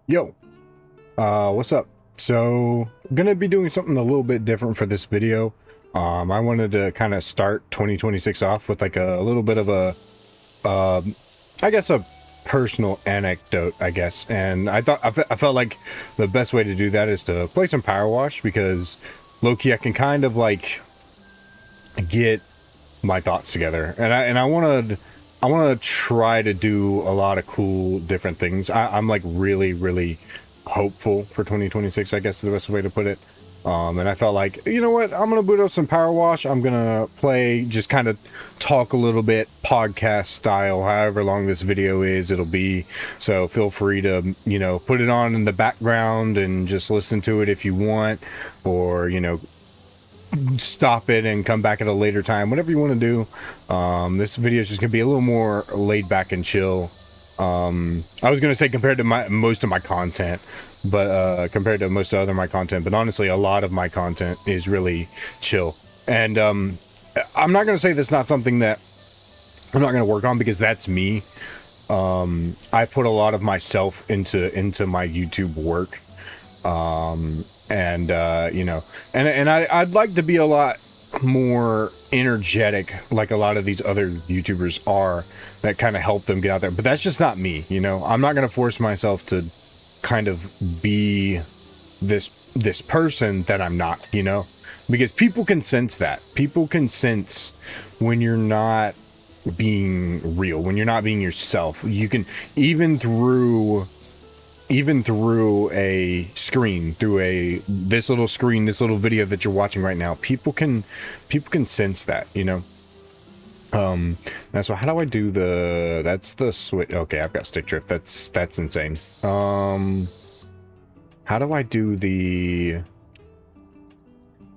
Yo, what's up? So, gonna be doing something a little bit different for this video. I wanted to kind of start 2026 off with like a little bit of a, I guess a personal anecdote, I guess. And I felt like the best way to do that is to play some Power Wash because low-key I can kind of like get my thoughts together. And I want to try to do a lot of cool different things. I'm like really hopeful for 2026, I guess is the best way to put it. And I felt like, you know what, I'm gonna boot up some Power Wash. I'm gonna play, just kind of talk a little bit podcast style, however long this video is, it'll be. So feel free to, you know, put it on in the background and just listen to it if you want, or, you know, stop it and come back at a later time, whatever you want to do. This video is just gonna be a little more laid back and chill. I was gonna say compared to most of my content, but compared to most other my content, but honestly a lot of my content is really chill. And I'm not gonna say that's not something that I'm not gonna work on, because that's me. I put a lot of myself into my YouTube work. You know, and I'd like to be a lot more energetic like a lot of these other YouTubers are, that kind of help them get out there, but that's just not me, you know. I'm not going to force myself to kind of be this person that I'm not, you know, because people can sense that. People can sense when you're not being real, when you're not being yourself. You can, even through a screen, through this little screen, this little video that you're watching right now, people can sense that, you know. That's why, how do I do that's the switch? Okay, I've got stick drift. That's insane. How do I do the,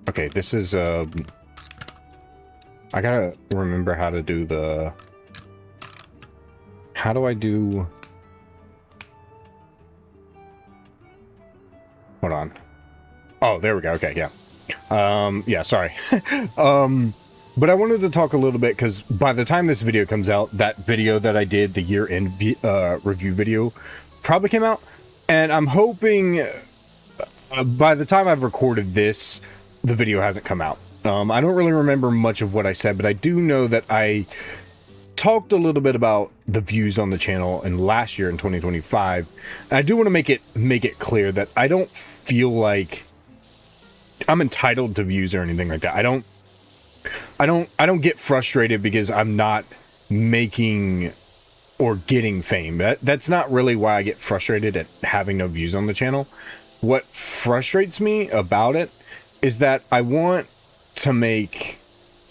okay, this is I gotta remember how to do the, how do I do, hold on. Oh, there we go. Okay, yeah. Yeah, sorry. But I wanted to talk a little bit, because by the time this video comes out, that video that I did, the year-end review video, probably came out. And I'm hoping by the time I've recorded this, the video hasn't come out. I don't really remember much of what I said, but I do know that I talked a little bit about the views on the channel in last year in 2025. And I do want to make it clear that I don't feel like I'm entitled to views or anything like that. I don't get frustrated because I'm not making or getting fame. That's not really why I get frustrated at having no views on the channel. What frustrates me about it is that I want to make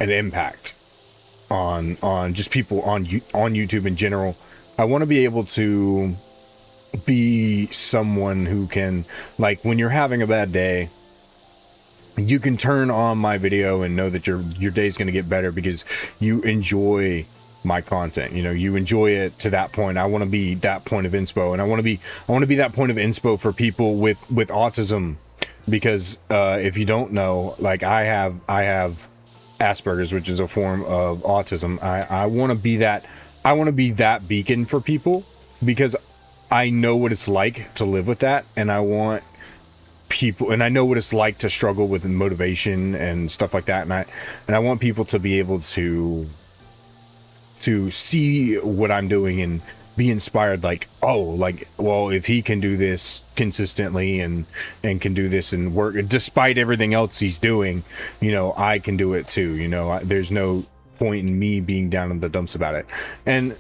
an impact on just people on YouTube in general. I want to be able to be someone who can, like, when you're having a bad day, you can turn on my video and know that your day's going to get better because you enjoy my content. You know, you enjoy it to that point. I want to be that point of inspo, and I want to be that point of inspo for people with autism, because if you don't know, like, I have Asperger's, which is a form of autism. I want to be that beacon for people, because I know what it's like to live with that, and I want people, and I know what it's like to struggle with motivation and stuff like that, and I want people to be able to see what I'm doing and be inspired, like, oh, like, well, if he can do this consistently and can do this and work despite everything else he's doing, you know, I can do it too. You know, there's no point in me being down in the dumps about it. And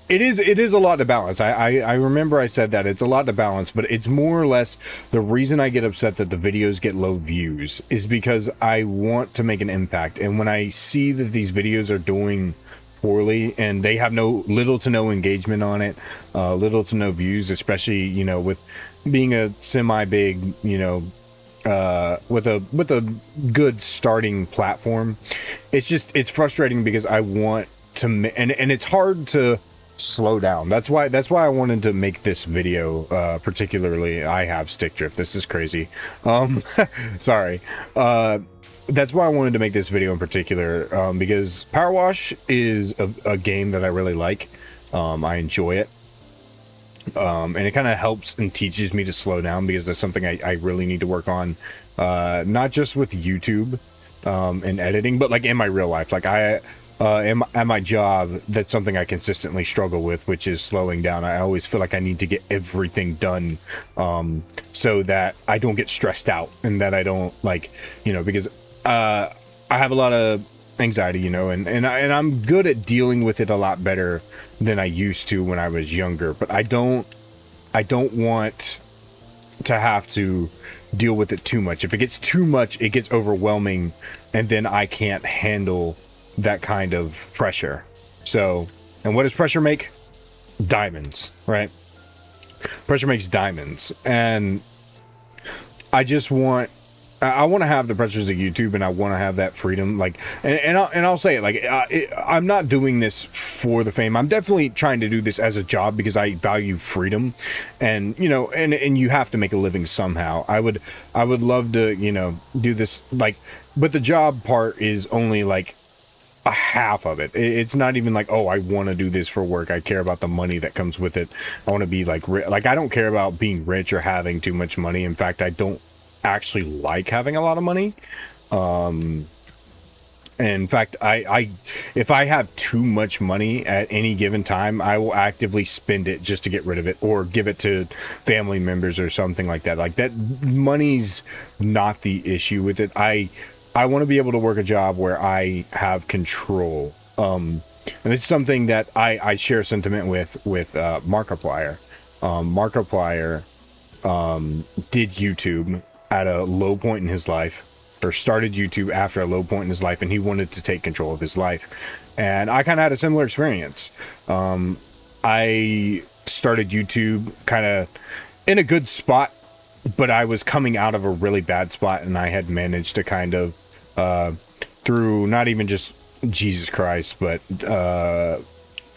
it is a lot to balance. I remember I said that it's a lot to balance, but it's more or less the reason I get upset that the videos get low views is because I want to make an impact. And when I see that these videos are doing poorly and they have little to no engagement on it, little to no views, especially, you know, with being a semi-big, you know, with a good starting platform, it's frustrating because I want to, and it's hard to slow down. That's why I wanted to make this video. Particularly, I have stick drift. This is crazy. Sorry. That's why I wanted to make this video in particular, because Power Wash is a game that I really like. I enjoy it. And it kind of helps and teaches me to slow down, because that's something I really need to work on, not just with YouTube and editing, but like in my real life. Like at my job, that's something I consistently struggle with, which is slowing down. I always feel like I need to get everything done, so that I don't get stressed out, and that I don't, like, because I have a lot of anxiety, and I'm good at dealing with it a lot better than I used to when I was younger, but I don't want to have to deal with it too much. If it gets too much, it gets overwhelming, and then I can't handle that kind of pressure. So, and what does pressure make? Diamonds, right? Pressure makes diamonds. And I want to have the pressures of YouTube, and I want to have that freedom. Like, and I'll say it, like, I'm not doing this for the fame. I'm definitely trying to do this as a job, because I value freedom, and and you have to make a living somehow. I would love to do this, like, but the job part is only like a half of it. It's not even like, oh, I want to do this for work. I care about the money that comes with it. I want to be like I don't care about being rich or having too much money. In fact, I don't actually like having a lot of money. And in fact, I if I have too much money at any given time, I will actively spend it just to get rid of it, or give it to family members or something like that. Like, that money's not the issue with it. I want to be able to work a job where I have control. And it's something that I share sentiment with Markiplier. Markiplier did YouTube at a low point in his life, or started YouTube after a low point in his life, and he wanted to take control of his life. And I kind of had a similar experience. I started YouTube kind of in a good spot, but I was coming out of a really bad spot, and I had managed to kind of, through not even just Jesus Christ, but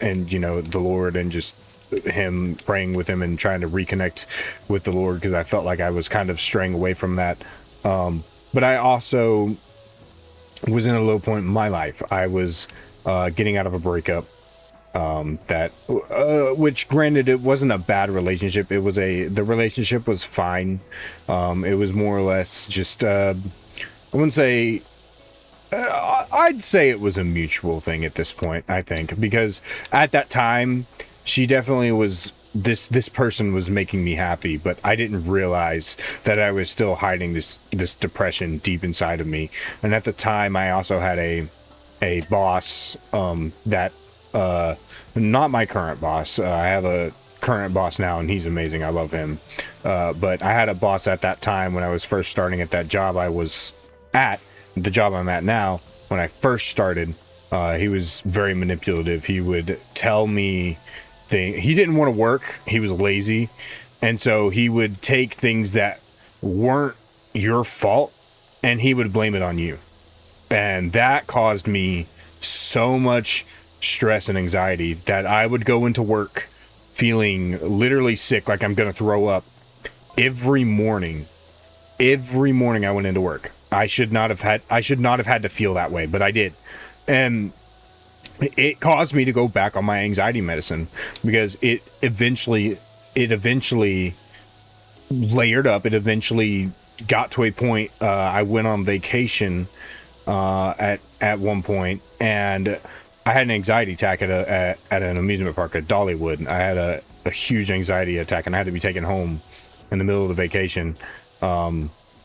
and the Lord, and just him, praying with him and trying to reconnect with the Lord, because I felt like I was kind of straying away from that. But I also was in a low point in my life. I was getting out of a breakup, which, granted, it wasn't a bad relationship. The relationship was fine. It was more or less just, I wouldn't say, I'd say it was a mutual thing at this point, I think, because at that time, she definitely was, this person was making me happy, but I didn't realize that I was still hiding this depression deep inside of me. And at the time, I also had a boss, that, not my current boss. I have a current boss now, and he's amazing. I love him. But I had a boss at that time when I was first starting at that job I was at. The job I'm at now, when I first started, he was very manipulative. He would tell me he didn't want to work. He was lazy. And so he would take things that weren't your fault, and he would blame it on you. And that caused me so much stress and anxiety that I would go into work feeling literally sick, like I'm going to throw up every morning. Every morning I went into work. I should not have had to feel that way, but I did. And it caused me to go back on my anxiety medicine, because it eventually layered up. It eventually got to a point, I went on vacation at one point, and I had an anxiety attack at an amusement park at Dollywood. I had a huge anxiety attack, and I had to be taken home in the middle of the vacation.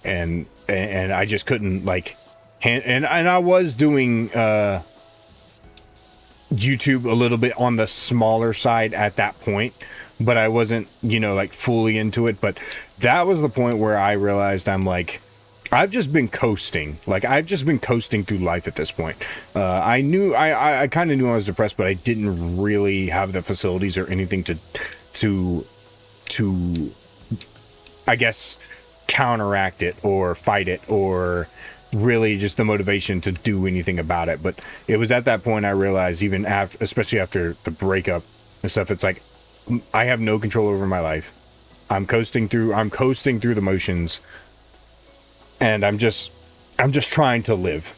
And I just couldn't, like, and I was doing YouTube a little bit on the smaller side at that point, but I wasn't, like, fully into it. But that was the point where I realized I've just been coasting. Like, I've just been coasting through life at this point. I kind of knew I was depressed, but I didn't really have the facilities or anything to I guess, counteract it or fight it, or really just the motivation to do anything about it. But it was at that point I realized, even after, especially after the breakup and stuff, it's like, I have no control over my life. I'm coasting through the motions, and I'm just trying to live,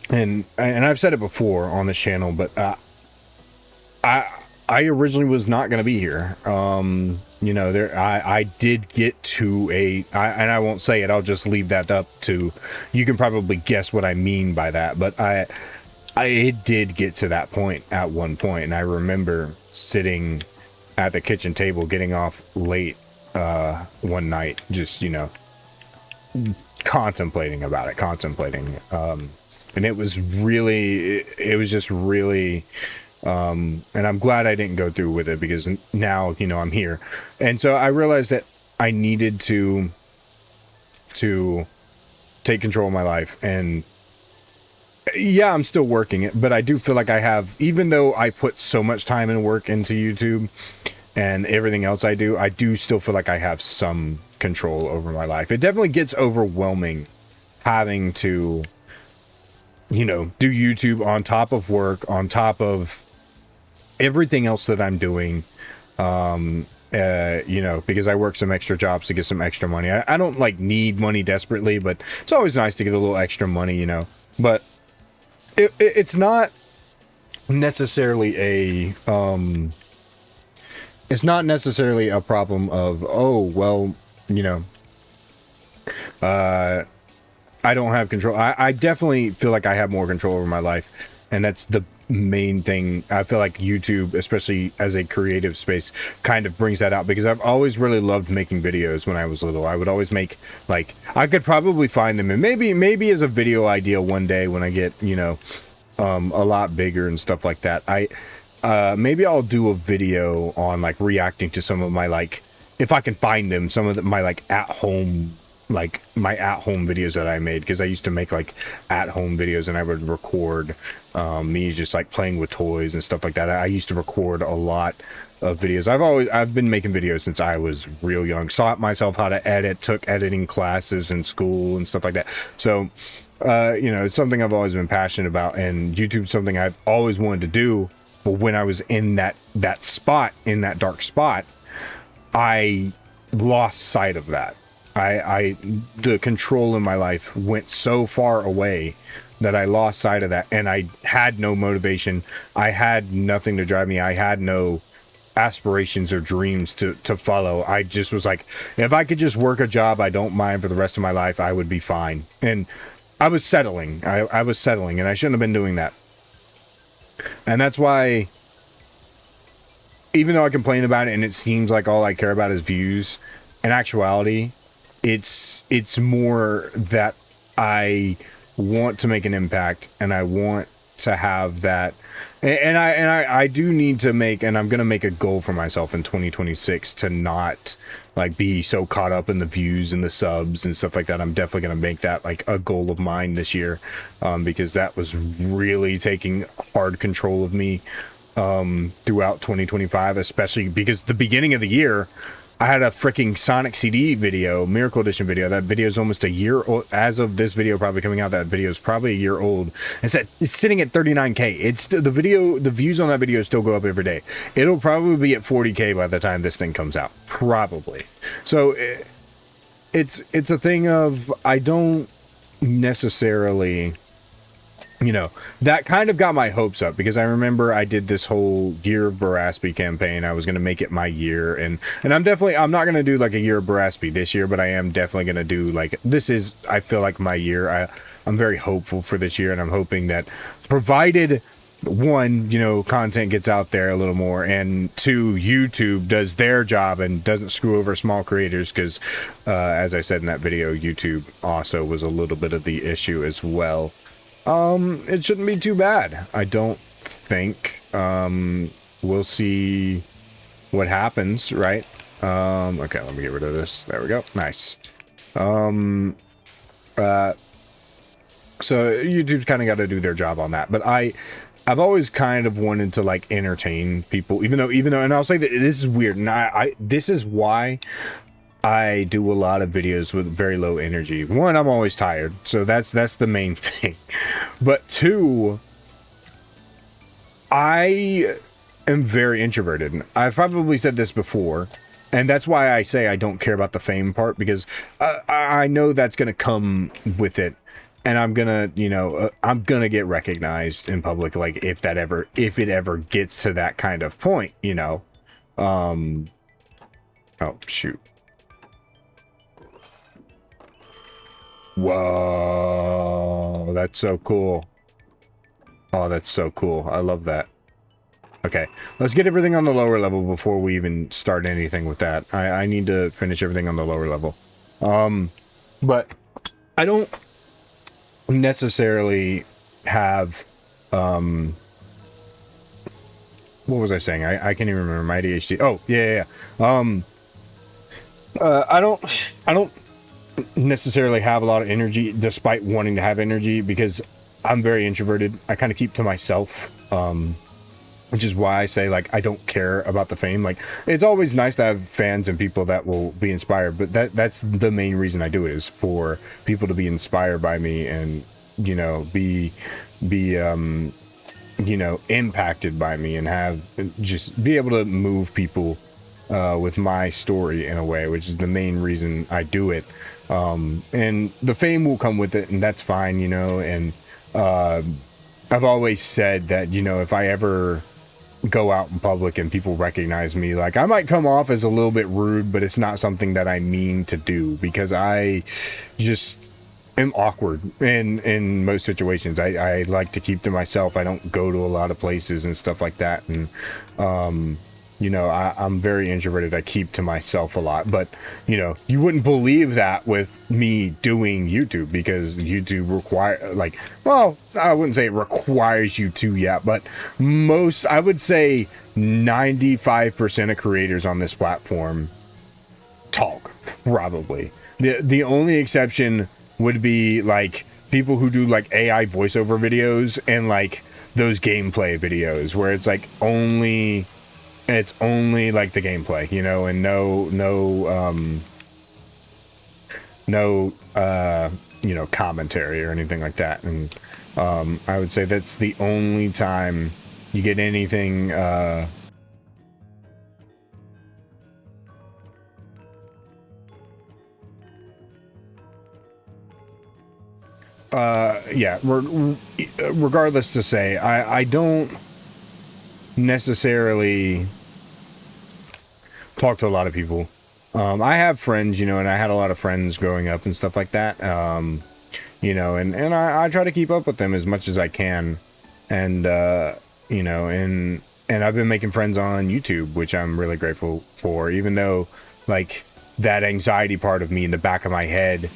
And I've said it before on this channel, but I originally was not going to be here. You know, I did get to and I won't say it, I'll just leave that up to, you can probably guess what I mean by that, but I did get to that point at one point, and I remember sitting at the kitchen table getting off late one night, just, you know, contemplating about it, and it was just really, and I'm glad I didn't go through with it, because now, you know, I'm here. And so I realized that I needed to take control of my life. And yeah, I'm still working it, but I do feel like I have, even though I put so much time and work into YouTube and everything else I do still feel like I have some control over my life. It definitely gets overwhelming having to, you know, do YouTube on top of work, on top of everything else that I'm doing, you know, because I work some extra jobs to get some extra money. I don't like need money desperately, but it's always nice to get a little extra money, you know. But it's not necessarily a problem of, oh, well, you know, I don't have control. I definitely feel like I have more control over my life, and that's the main thing. I feel like YouTube, especially as a creative space, kind of brings that out, because I've always really loved making videos when I was little. I would always make, like, I could probably find them, and maybe as a video idea one day when I get, you know, a lot bigger and stuff like that, maybe I'll do a video on, like, reacting to some of my, like, if I can find them, some of my, like, my at-home videos that I made, because I used to make, like, at-home videos, and I would record me just, like, playing with toys and stuff like that. I used to record a lot of videos. I've been making videos since I was real young. Taught myself how to edit, took editing classes in school and stuff like that. So, you know, it's something I've always been passionate about, and YouTube's something I've always wanted to do. But when I was in that dark spot, I lost sight of that. The control in my life went so far away that I lost sight of that, and I had no motivation. I had nothing to drive me. I had no aspirations or dreams to follow. I just was like, if I could just work a job I don't mind for the rest of my life, I would be fine. And I was settling. I was settling, and I shouldn't have been doing that. And that's why, even though I complain about it and it seems like all I care about is views, in actuality, it's more that I want to make an impact, and I want to have that, and I do need to make, and I'm gonna make a goal for myself in 2026 to not, like, be so caught up in the views and the subs and stuff like that. I'm definitely gonna make that, like, a goal of mine this year, because that was really taking hard control of me throughout 2025, especially because the beginning of the year, I had a freaking Sonic CD video, Miracle Edition video. That video is almost a year old. As of this video probably coming out, that video is probably a year old. It's sitting at 39K. It's still, the views on that video still go up every day. It'll probably be at 40K by the time this thing comes out. Probably. So it's a thing of, I don't necessarily, you know, that kind of got my hopes up, because I remember I did this whole year of Barraspy campaign. I was going to make it my year, and I'm not going to do like a year of Barraspy this year, but I am definitely going to do, like, this is, I feel like, my year. I'm very hopeful for this year, and I'm hoping that, provided, one, you know, content gets out there a little more, and two, YouTube does their job and doesn't screw over small creators, because as I said in that video, YouTube also was a little bit of the issue as well. It shouldn't be too bad, I don't think. We'll see what happens, right? Okay, let me get rid of this. There we go. Nice. So YouTube's kind of got to do their job on that, but I've always kind of wanted to, like, entertain people, even though, and I'll say that this is weird, and this is why I do a lot of videos with very low energy. One, I'm always tired, so that's the main thing. But two, I am very introverted. I've probably said this before, and that's why I say I don't care about the fame part, because I know that's going to come with it. and I'm gonna, you know, I'm gonna get recognized in public, like if it ever gets to that kind of point, you know. Oh shoot. Whoa, that's so cool. Oh, that's so cool. I love that. Okay, let's get everything on the lower level before we even start anything with that. I need to finish everything on the lower level. But I don't necessarily have, what was I saying? I can't even remember my ADHD. Oh, yeah. I don't necessarily have a lot of energy despite wanting to have energy because I'm very introverted. I kind of keep to myself. Which is why I say, like, I don't care about the fame. Like, it's always nice to have fans and people that will be inspired, but that's the main reason I do it, is for people to be inspired by me and, you know, be you know, impacted by me and have just be able to move people with my story in a way, which is the main reason I do it. And the fame will come with it, and that's fine, you know, and I've always said that, you know, if I ever go out in public and people recognize me, like, I might come off as a little bit rude, but it's not something that I mean to do, because I just am awkward in most situations. I like to keep to myself. I don't go to a lot of places and stuff like that, and you know, I'm very introverted. I keep to myself a lot, but, you know, you wouldn't believe that with me doing YouTube, because YouTube like, well, I wouldn't say it requires you to yet, but I would say 95% of creators on this platform talk, probably. The only exception would be, like, people who do, like, AI voiceover videos and, like, those gameplay videos where it's, like, it's only like the gameplay, you know, and no you know, commentary or anything like that. And I would say that's the only time you get anything yeah, regardless to say, I don't necessarily talk to a lot of people. I have friends, you know, and I had a lot of friends growing up and stuff like that. You know, and I try to keep up with them as much as I can. And, you know, and I've been making friends on YouTube, which I'm really grateful for, even though, like, that anxiety part of me in the back of my head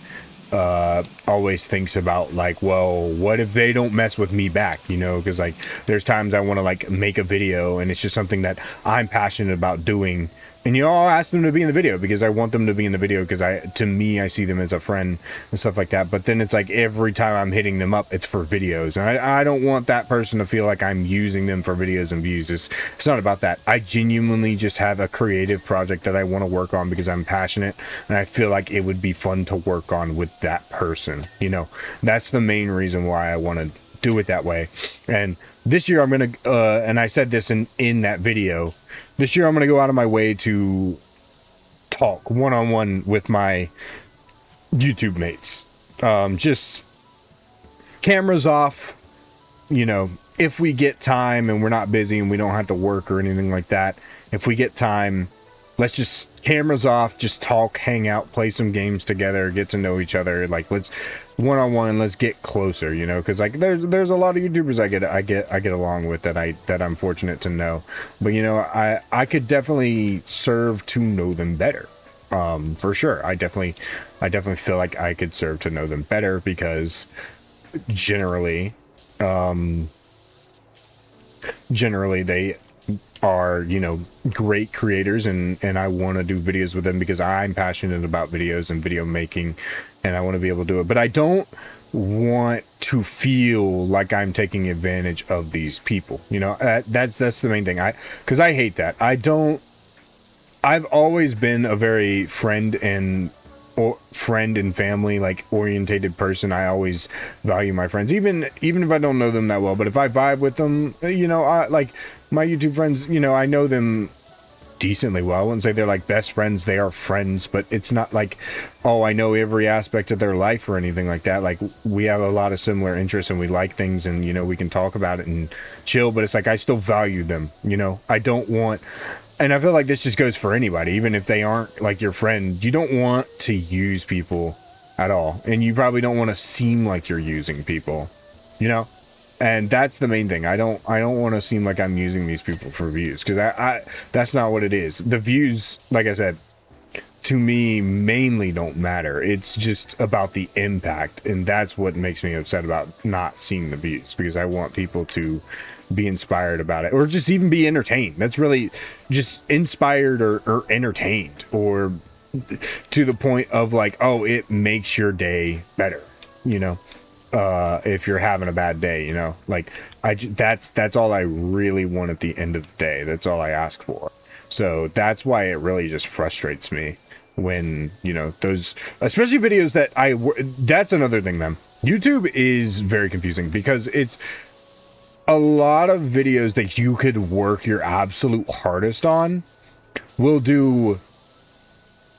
always thinks about, like, well, what if they don't mess with me back, you know? Because, like, there's times I want to, like, make a video and it's just something that I'm passionate about doing, and, you know, I'll ask them to be in the video because I want them to be in the video, because to me, I see them as a friend and stuff like that. But then it's like every time I'm hitting them up, it's for videos, and I don't want that person to feel like I'm using them for videos and views. It's not about that. I genuinely just have a creative project that I want to work on because I'm passionate, and I feel like it would be fun to work on with that person, you know? That's the main reason why I want to do it that way. And this year I'm gonna and I said this in that video, this year I'm gonna go out of my way to talk one-on-one with my YouTube mates. Just cameras off, you know, if we get time and we're not busy and we don't have to work or anything like that, if we get time, let's just cameras off, just talk, hang out, play some games together, get to know each other. Like, let's one-on-one, let's get closer, you know, because, like, there's a lot of YouTubers I get along with that I'm fortunate to know, but, you know, I could definitely serve to know them better, for sure. I definitely feel like I could serve to know them better, because generally they are, you know, great creators, and I want to do videos with them because I'm passionate about videos and video making, and I want to be able to do it. But I don't want to feel like I'm taking advantage of these people, you know. That's the main thing. Because I hate that. I've always been a very friend and family, like, orientated person. I always value my friends, even if I don't know them that well. But if I vibe with them, you know, I like my YouTube friends, you know, I know them decently well. I wouldn't say they're like best friends. They are friends, but it's not like, oh, I know every aspect of their life or anything like that. Like, we have a lot of similar interests and we like things, and, you know, we can talk about it and chill, but it's like, I still value them, you know? I don't want, and I feel like this just goes for anybody, even if they aren't like your friend. You don't want to use people at all, and you probably don't want to seem like you're using people, you know? And that's the main thing. I don't want to seem like I'm using these people for views, because I that's not what it is. The views, like I said, to me mainly don't matter. It's just about the impact, and that's what makes me upset about not seeing the views, because I want people to be inspired about it, or just even be entertained. That's really just inspired or entertained, or to the point of like, oh, it makes your day better, you know, if you're having a bad day, you know, like that's all I really want at the end of the day. That's all I ask for. So that's why it really just frustrates me when, you know, those, especially videos that that's another thing, man. YouTube is very confusing, because it's a lot of videos that you could work your absolute hardest on will do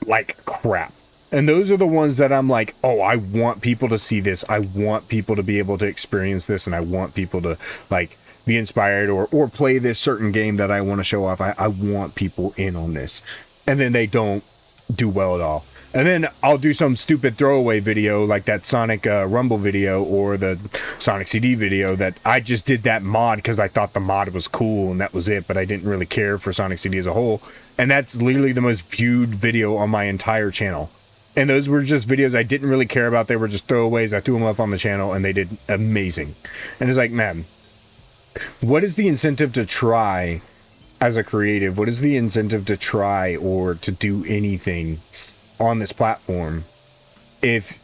like crap. And those are the ones that I'm like, oh, I want people to see this. I want people to be able to experience this, and I want people to like be inspired or play this certain game that I want to show off. I want people in on this. And then they don't do well at all. And then I'll do some stupid throwaway video like that Sonic Rumble video or the Sonic CD video that I just did that mod because I thought the mod was cool and that was it, but I didn't really care for Sonic CD as a whole. And that's literally the most viewed video on my entire channel. And those were just videos I didn't really care about. They were just throwaways. I threw them up on the channel and they did amazing. And it's like, man, what is the incentive to try as a creative? What is the incentive to try or to do anything on this platform if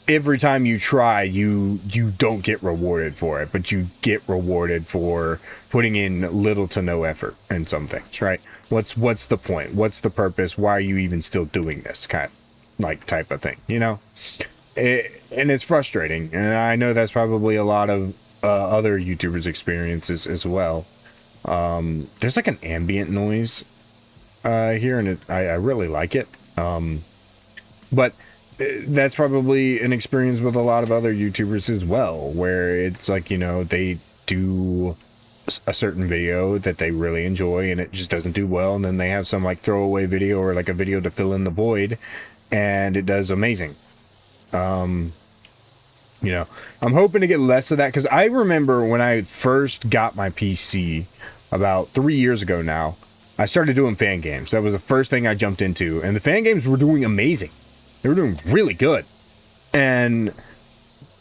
every time you try you don't get rewarded for it, but you get rewarded for putting in little to no effort in some things, right? What's the point? What's the purpose? Why are you even still doing this kind of like type of thing, you know? And it's frustrating, and I know that's probably a lot of other YouTubers' experiences as well. There's like an ambient noise here, and I really like it. But that's probably an experience with a lot of other YouTubers as well, where it's like, you know, they do a certain video that they really enjoy and it just doesn't do well, and then they have some like throwaway video or like a video to fill in the void and it does amazing. You know, I'm hoping to get less of that, because I remember when I first got my PC about 3 years ago now, I started doing fan games. That was the first thing I jumped into, and the fan games were doing amazing. They were doing really good. And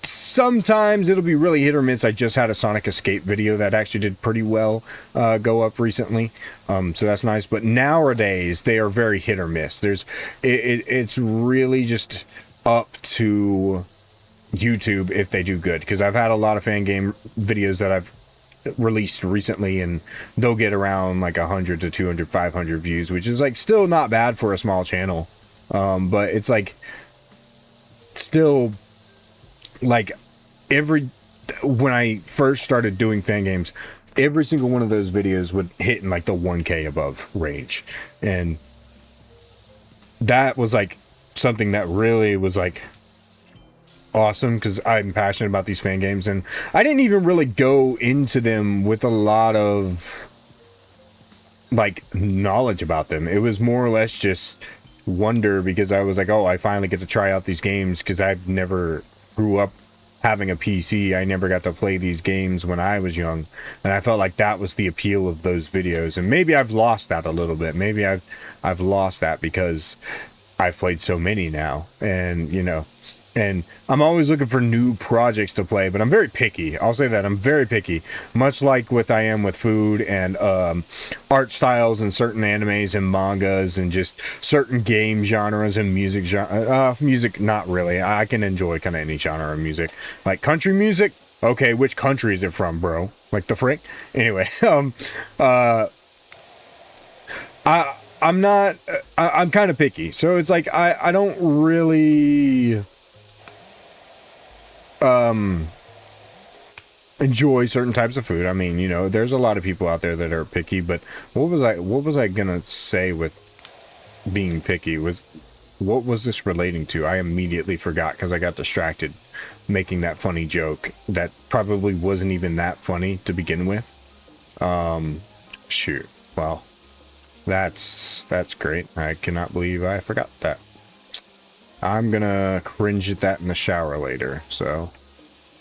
sometimes it'll be really hit or miss. I just had a Sonic Escape video that actually did pretty well go up recently. So that's nice. But nowadays, they are very hit or miss. It's really just up to YouTube if they do good. Because I've had a lot of fan game videos that I've released recently, and they'll get around like 100 to 200, 500 views, which is like still not bad for a small channel. But it's like still like when I first started doing fan games, every single one of those videos would hit in like the 1K above range. And that was like something that really was like awesome, because I'm passionate about these fan games, and I didn't even really go into them with a lot of like knowledge about them. It was more or less just wonder, because I was like, oh, I finally get to try out these games, because I've never grew up having a PC. I never got to play these games when I was young, and I felt like that was the appeal of those videos. And maybe I've lost that a little bit. Maybe I've lost that because I've played so many now, and you know, and I'm always looking for new projects to play, but I'm very picky. I'll say that I'm very picky, much like what I am with food and art styles and certain animes and mangas and just certain game genres and music music. Not really. I can enjoy kind of any genre of music, like country music. Okay, which country is it from, bro? Like the frick? Anyway, I'm kind of picky, so it's like I don't really enjoy certain types of food. I mean, you know, there's a lot of people out there that are picky, but what was I gonna say with being picky? What was this relating to? I immediately forgot because I got distracted making that funny joke that probably wasn't even that funny to begin with. Shoot. Well, that's great. I cannot believe I forgot that. I'm gonna cringe at that in the shower later, so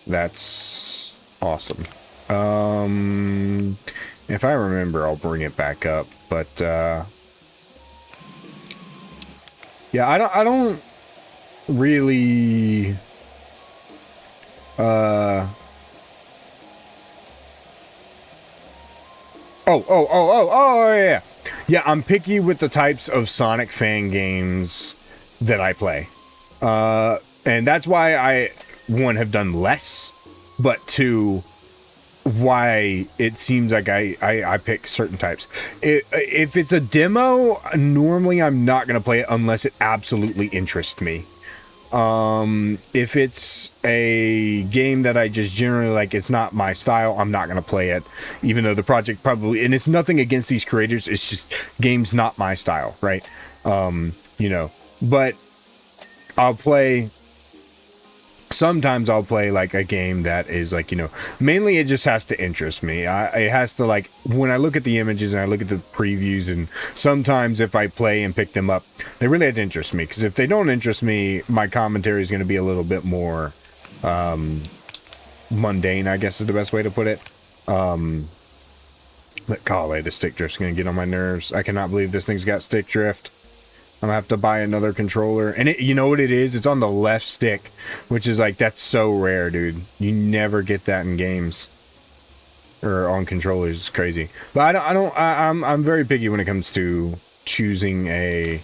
that's awesome. If I remember, I'll bring it back up, but yeah, I don't really yeah. Yeah, I'm picky with the types of Sonic fan games that I play. And that's why I, one, have done less, but two, why it seems like I pick certain types. If it's a demo, normally I'm not going to play it unless it absolutely interests me. If it's a game that I just generally like, it's not my style, I'm not going to play it, even though the project probably, and it's nothing against these creators, it's just game's not my style, right? You know, but sometimes I'll play like a game that is like, you know, mainly it just has to interest me. It has to, like, when I look at the images and I look at the previews, and sometimes if I play and pick them up, they really have to interest me, because if they don't interest me, my commentary is going to be a little bit more mundane, I guess is the best way to put it. But golly, the stick drift's going to get on my nerves. I cannot believe this thing's got stick drift. I'm gonna have to buy another controller, and you know what it is? It's on the left stick, which is like, that's so rare, dude. You never get that in games or on controllers. It's crazy. But I'm very picky when it comes to choosing I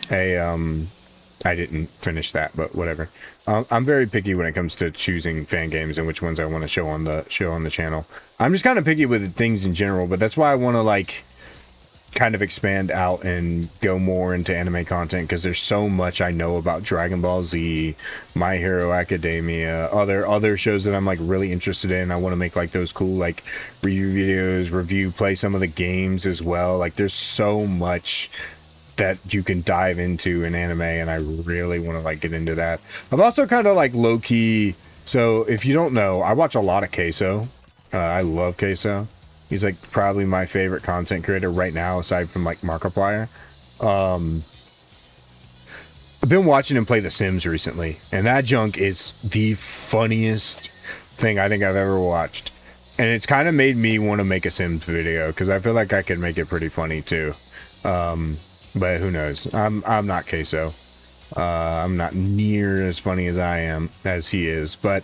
didn't finish that, but whatever. I'm very picky when it comes to choosing fan games and which ones I want to show on the channel. I'm just kind of picky with things in general, but that's why I want to, like, kind of expand out and go more into anime content, because there's so much I know about Dragon Ball Z, My Hero Academia, other shows that I'm like really interested in. I want to make like those cool like review videos, play some of the games as well. Like, there's so much that you can dive into in anime, and I really want to like get into that. I'm also kind of like low key, so if you don't know, I watch a lot of Queso. I love Queso. He's like probably my favorite content creator right now, aside from like Markiplier. I've been watching him play The Sims recently, and that junk is the funniest thing I think I've ever watched. And it's kind of made me want to make a Sims video, because I feel like I could make it pretty funny too. But who knows? I'm not Queso. I'm not near as funny as he is, but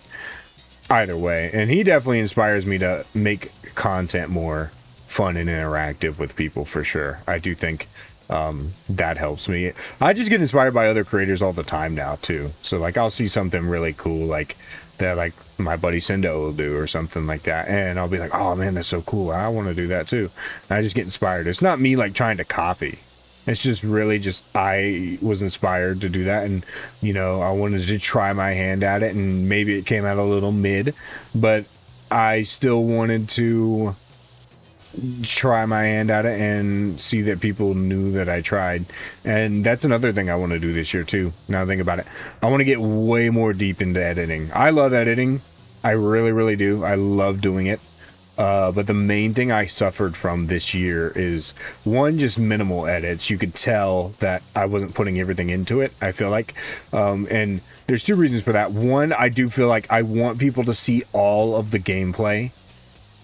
either way, and he definitely inspires me to make content more fun and interactive with people, for sure. I do think that helps me. I just get inspired by other creators all the time now too. So like, I'll see something really cool like that, like my buddy Sendo will do or something like that, and I'll be like, oh man, that's so cool, I want to do that too. And I just get inspired. It's not me like trying to copy. It's just really just, I was inspired to do that, and, you know, I wanted to try my hand at it, and maybe it came out a little mid, but I still wanted to try my hand at it and see that people knew that I tried. And that's another thing I want to do this year too. Now I think about it, I want to get way more deep into editing. I love editing. I really, really do. I love doing it. But the main thing I suffered from this year is, one, just minimal edits. You could tell that I wasn't putting everything into it, I feel like. And there's two reasons for that. One, I do feel like I want people to see all of the gameplay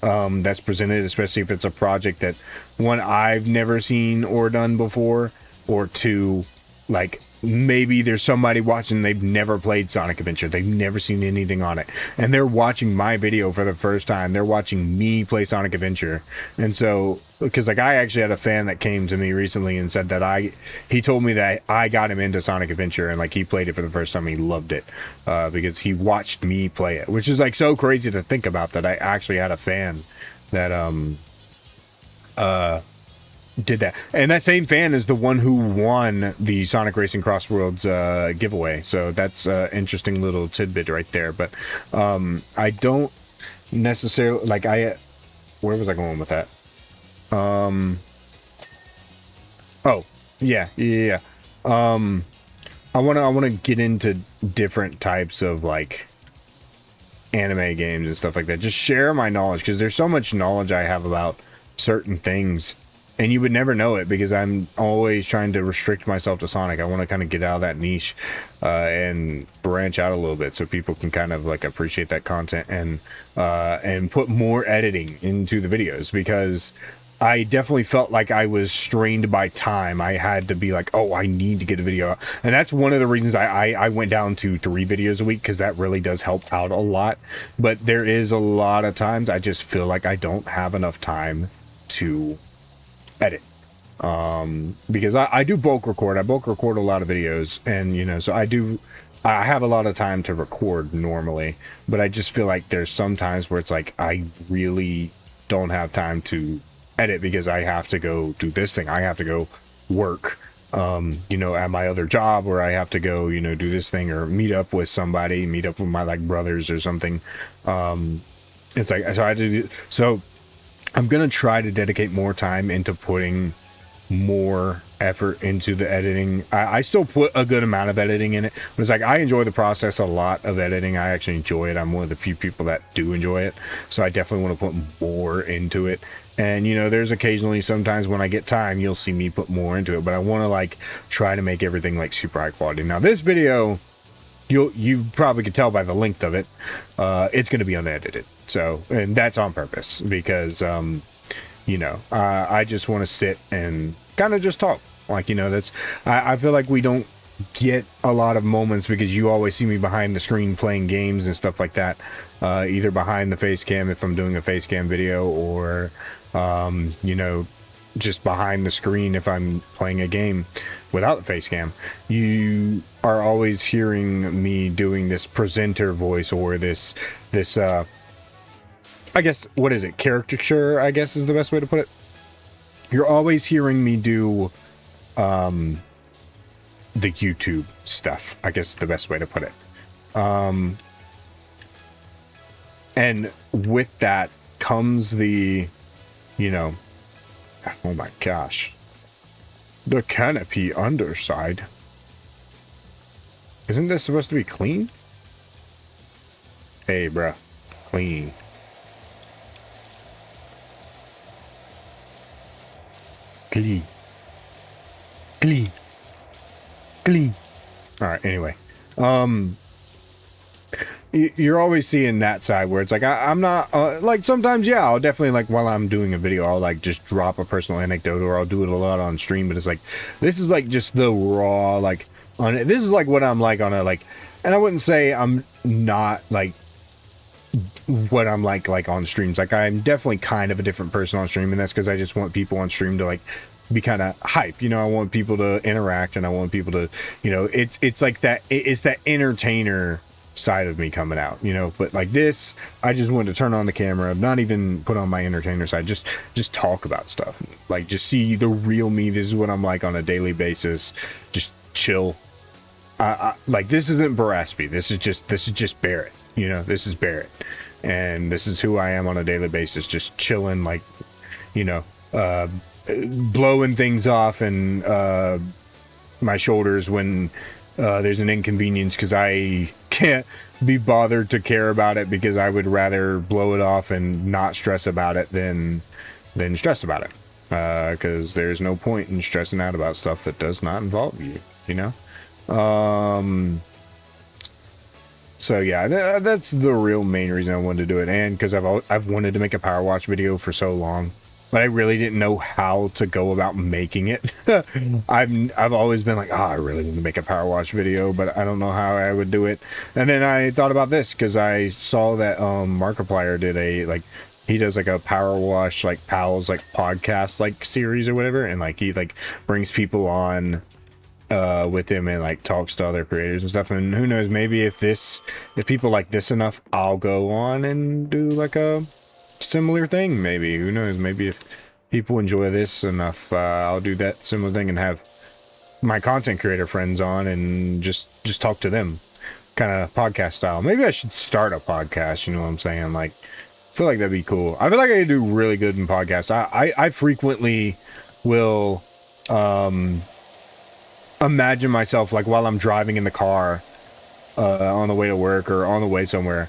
that's presented, especially if it's a project that, one, I've never seen or done before, or two, like, maybe there's somebody watching, they've never played Sonic Adventure, they've never seen anything on it, and they're watching my video for the first time. They're watching me play Sonic Adventure. And so, because like, I actually had a fan that came to me recently and said that he told me that I got him into Sonic Adventure, and like, he played it for the first time, he loved it because he watched me play it, which is like so crazy to think about, that I actually had a fan that did that. And that same fan is the one who won the Sonic Racing Crossworlds giveaway. So that's an interesting little tidbit right there. But I don't necessarily like where was I going with that? Oh, yeah. I want to get into different types of like anime games and stuff like that. Just share my knowledge, because there's so much knowledge I have about certain things, and you would never know it because I'm always trying to restrict myself to Sonic. I want to kind of get out of that niche and branch out a little bit so people can kind of like appreciate that content and put more editing into the videos, because I definitely felt like I was strained by time. I had to be like, oh, I need to get a video out. And that's one of the reasons I went down to 3 videos a week, because that really does help out a lot. But there is a lot of times I just feel like I don't have enough time to edit. Because I do bulk record. I bulk record a lot of videos, and you know, so I have a lot of time to record normally, but I just feel like there's some times where it's like I really don't have time to edit because I have to go do this thing. I have to go work, you know, at my other job, or I have to go, you know, do this thing, or meet up with somebody, meet up with my like brothers or something. It's like, so I'm going to try to dedicate more time into putting more effort into the editing. I still put a good amount of editing in it, but it's like I enjoy the process a lot of editing. I actually enjoy it. I'm one of the few people that do enjoy it, so I definitely want to put more into it. And you know, there's occasionally sometimes when I get time, you'll see me put more into it, but I want to like try to make everything like super high quality. Now this video, you probably could tell by the length of it, it's going to be unedited. So, and that's on purpose because you know, I just want to sit and kind of just talk. Like, you know, that's, I feel like we don't get a lot of moments because you always see me behind the screen playing games and stuff like that. Either behind the face cam if I'm doing a face cam video, or, you know, just behind the screen if I'm playing a game without the face cam. You are always hearing me doing this presenter voice, or this, I guess, what is it? Caricature, I guess is the best way to put it. You're always hearing me do the YouTube stuff, I guess is the best way to put it. And with that comes the, you know, oh my gosh, the canopy underside. Isn't this supposed to be clean? Hey, bruh, clean. Clean. Clean. Clean. Alright, anyway. You're always seeing that side where it's like, I'm not, like, sometimes, yeah, I'll definitely, like, while I'm doing a video, I'll, like, just drop a personal anecdote, or I'll do it a lot on stream, but it's like, this is, like, just the raw, like, this is, like, what I'm, like, on a, like, and I wouldn't say I'm not, like, what I'm like on streams. Like, I'm definitely kind of a different person on stream, and that's because I just want people on stream to like be kind of hype, you know. I want people to interact, and I want people to, you know, it's like that, it's that entertainer side of me coming out, you know. But like this, I just wanted to turn on the camera, not even put on my entertainer side, just talk about stuff, like just see the real me. This is what I'm like on a daily basis, just chill. Like, this isn't Barraspy, this is just Barrett, you know. This is Barrett, and this is who I am on a daily basis, just chilling, like, you know, blowing things off and my shoulders when there's an inconvenience, because I can't be bothered to care about it, because I would rather blow it off and not stress about it than stress about it, because there's no point in stressing out about stuff that does not involve you, you know. So yeah, that's the real main reason I wanted to do it, and because I've wanted to make a Power Watch video for so long, but I really didn't know how to go about making it. I've always been like, oh, I really need to make a Power Watch video, but I don't know how I would do it. And then I thought about this because I saw that Markiplier did a, like, he does like a Power Wash, like, pals, like, podcast, like, series or whatever, and like he like brings people on with him and like talks to other creators and stuff. And who knows, maybe if people like this enough, I'll go on and do like a similar thing. Maybe, who knows, maybe if people enjoy this enough, I'll do that similar thing and have my content creator friends on and just talk to them, kind of podcast style. Maybe I should start a podcast, you know what I'm saying? Like, feel like that'd be cool. I feel like I could do really good in podcasts. I frequently will imagine myself like while I'm driving in the car on the way to work or on the way somewhere.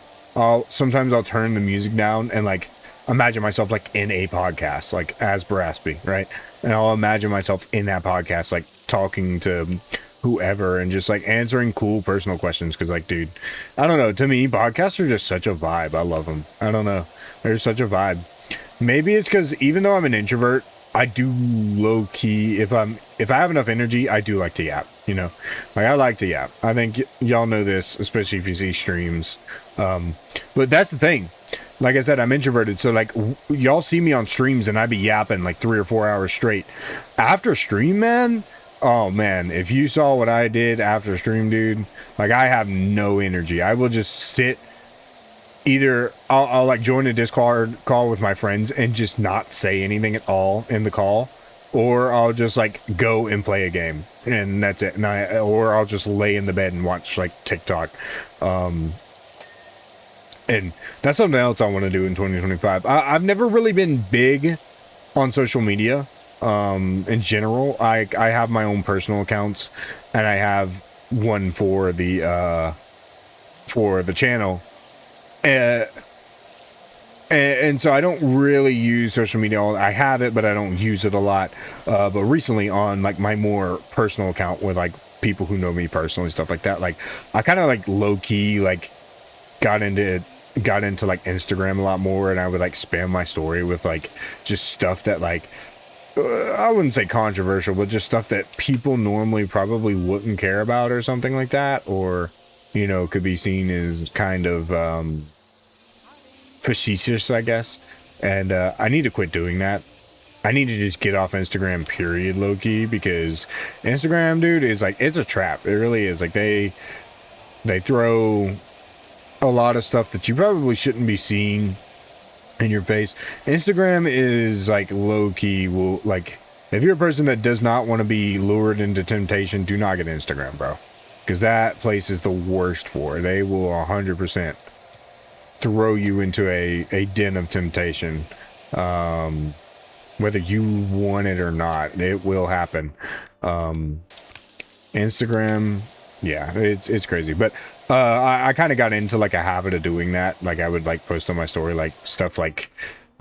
Sometimes I'll turn the music down and like imagine myself like in a podcast, like as Barraspy, right? And I'll imagine myself in that podcast, like talking to whoever and just like answering cool personal questions. Cause like, dude, I don't know. To me, podcasts are just such a vibe. I love them. I don't know. They're such a vibe. Maybe it's cause even though I'm an introvert, I do low key, if I have enough energy, I do like to yap, you know, like I like to yap. I think y'all know this, especially if you see streams. But that's the thing. Like I said, I'm introverted. So like y'all see me on streams and I be yapping like 3 or 4 hours straight after stream, man. Oh man, if you saw what I did after stream, dude, like I have no energy. I will just sit. Either I'll like join a Discord call with my friends and just not say anything at all in the call, or I'll just like go and play a game and that's it. Or I'll just lay in the bed and watch like TikTok. And that's something else I want to do in 2025. I've never really been big on social media. In general, I have my own personal accounts and I have one for the channel. And so I don't really use social media. I have it, but I don't use it a lot. But recently on like my more personal account with like people who know me personally, stuff like that, like I kind of like low key, like got into like Instagram a lot more. And I would like spam my story with like just stuff that like, I wouldn't say controversial, but just stuff that people normally probably wouldn't care about or something like that. Or, you know, could be seen as kind of, facetious, I guess. And I need to quit doing that. I need to just get off Instagram, period, low-key, because Instagram, dude, is like, it's a trap. It really is. Like they throw a lot of stuff that you probably shouldn't be seeing in your face. Instagram is like low-key, like if you're a person that does not want to be lured into temptation, do not get Instagram, bro, because that place is the worst for it. They will 100% throw you into a den of temptation, whether you want it or not. It will happen. Instagram, yeah, it's crazy. But I kind of got into like a habit of doing that. Like I would like post on my story like stuff like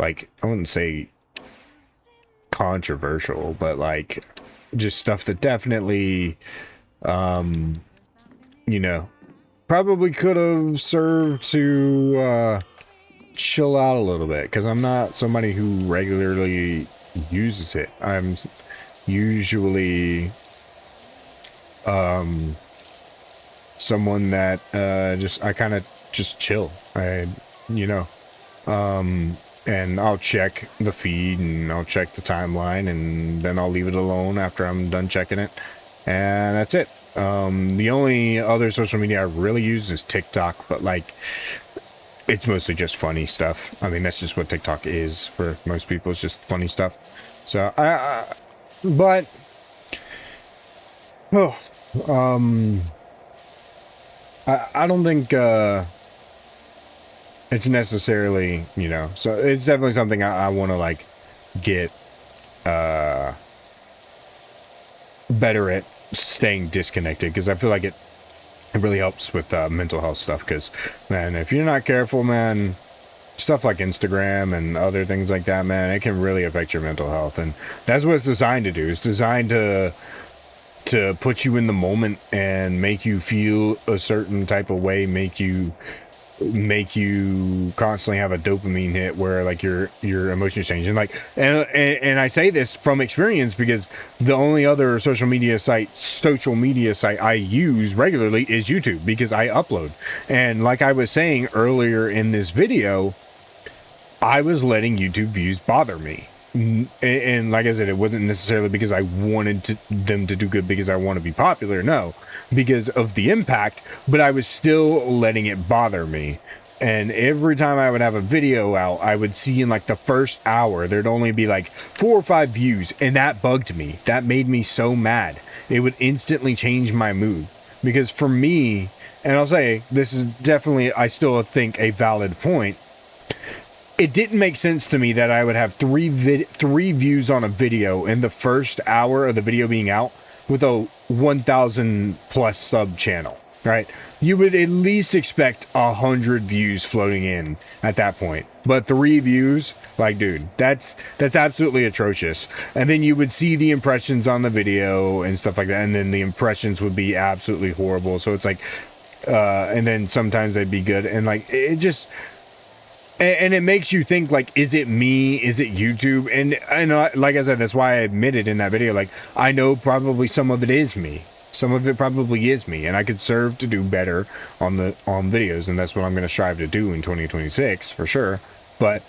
I wouldn't say controversial, but like just stuff that definitely you know, probably could have served to chill out a little bit, because I'm not somebody who regularly uses it. I'm usually someone that I kind of just chill. And I'll check the feed and I'll check the timeline and then I'll leave it alone after I'm done checking it, and that's it. The only other social media I really use is TikTok, but like it's mostly just funny stuff. I mean, that's just what TikTok is for most people. It's just funny stuff. So I don't think it's necessarily, you know, so it's definitely something I want to like get better at staying disconnected, because I feel like it really helps with mental health stuff. Because man, if you're not careful, man, stuff like Instagram and other things like that, man, it can really affect your mental health. And that's what it's designed to do. It's designed to put you in the moment and make you feel a certain type of way, make you constantly have a dopamine hit where like your emotions change. And like and I say this from experience, because the only other social media site I use regularly is YouTube, because I upload. And like I was saying earlier in this video, I was letting YouTube views bother me. And like I said, it wasn't necessarily because I wanted them to do good, because I want to be popular. No, because of the impact, but I was still letting it bother me. And every time I would have a video out, I would see in like the first hour, there'd only be like 4 or 5 views. And that bugged me. That made me so mad. It would instantly change my mood. Because for me, and I'll say, this is definitely, I still think, a valid point. it didn't make sense to me that I would have three views on a video in the first hour of the video being out with a 1,000 plus sub channel, right? You would at least expect 100 views floating in at that point. But 3 views, like, dude, that's absolutely atrocious. And then you would see the impressions on the video and stuff like that, and then the impressions would be absolutely horrible. So it's like, and then sometimes they'd be good, and like it just. And it makes you think, like, is it me? Is it YouTube? And like I said, that's why I admitted in that video, like, I know probably some of it is me. Some of it probably is me, and I could serve to do better on videos, and that's what I'm going to strive to do in 2026 for sure. But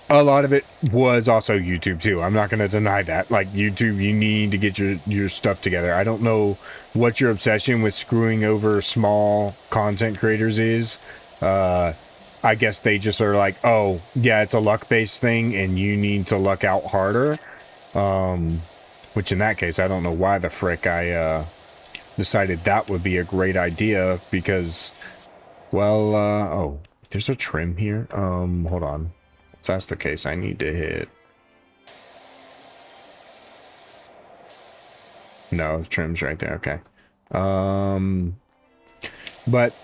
a lot of it was also YouTube too. I'm not going to deny that. Like, YouTube, you need to get your stuff together. I don't know what your obsession with screwing over small content creators is. I guess they just are like, oh, yeah, it's a luck-based thing, and you need to luck out harder. Which in that case, I don't know why the frick I decided that would be a great idea, because, well, oh, there's a trim here. Hold on. If that's the case, I need to hit... No, the trim's right there, okay. But,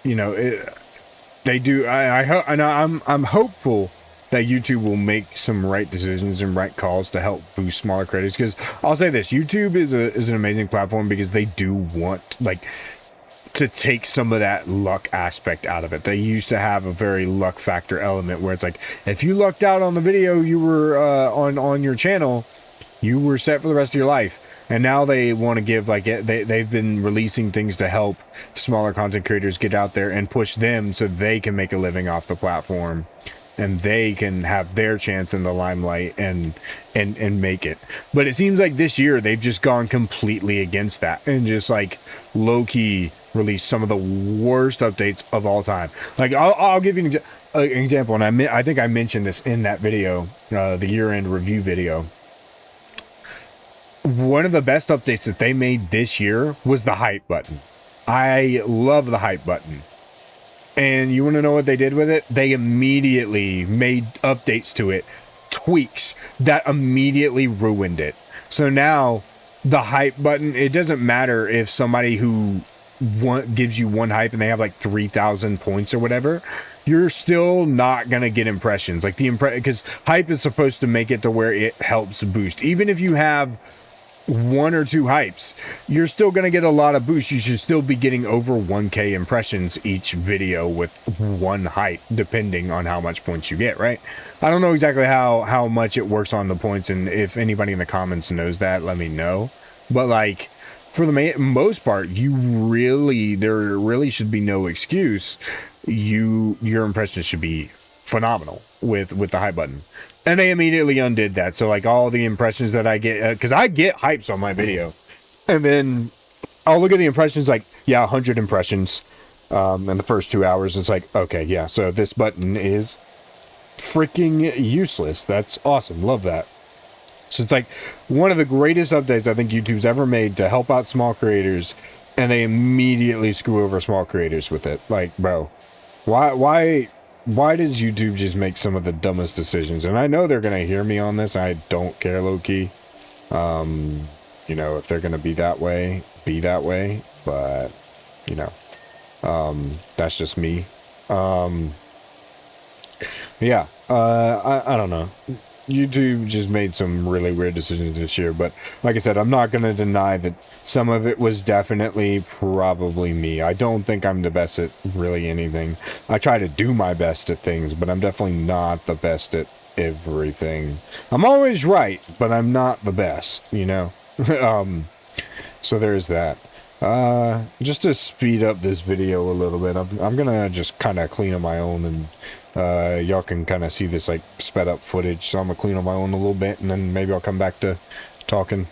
you know, they do. I'm hopeful that YouTube will make some right decisions and right calls to help boost smaller creators. Because I'll say this: YouTube is an amazing platform because they do want to take some of that luck aspect out of it. They used to have a very luck factor element where it's like, if you lucked out on the video you were on your channel, you were set for the rest of your life. And now they want to give, like, they've been releasing things to help smaller content creators get out there and push them so they can make a living off the platform and they can have their chance in the limelight and make it. But it seems like this year they've just gone completely against that and just, like, low-key released some of the worst updates of all time. Like, I'll give you an example, and I think I mentioned this in that video, the year-end review video. One of the best updates that they made this year was the hype button. I love the hype button. And you want to know what they did with it? They immediately made updates to it, tweaks that immediately ruined it. So now the hype button, it doesn't matter if somebody who gives you one hype and they have like 3,000 points or whatever, you're still not gonna get impressions. Like, because hype is supposed to make it to where it helps boost. Even if you have 1 or 2 hypes, you're still going to get a lot of boosts. You should still be getting over 1K impressions each video with 1 hype, depending on how much points you get, right? I don't know exactly how much it works on the points, and if anybody in the comments knows that, let me know. But, like, for the most part, there really should be no excuse. Your impressions should be phenomenal with the hype button. And they immediately undid that. So, like, all the impressions that I get, because I get hypes on my video, and then I'll look at the impressions, like, yeah, 100 impressions in the first 2 hours. It's like, okay, yeah, so this button is freaking useless. That's awesome. Love that. So it's like one of the greatest updates I think YouTube's ever made to help out small creators, and they immediately screw over small creators with it. Like, bro, why does YouTube just make some of the dumbest decisions? And I know they're going to hear me on this. I don't care, low-key. You know, if they're going to be that way. But, you know, that's just me. Yeah, I don't know. YouTube just made some really weird decisions this year, but like I said, I'm not going to deny that some of it was definitely probably me. I don't think I'm the best at really anything. I try to do my best at things, but I'm definitely not the best at everything. I'm always right, but I'm not the best, you know? So there's that. Just to speed up this video a little bit, I'm gonna just kind of clean on my own, and y'all can kind of see this like sped up footage. So I'm gonna clean on my own a little bit, and then maybe I'll come back to talking.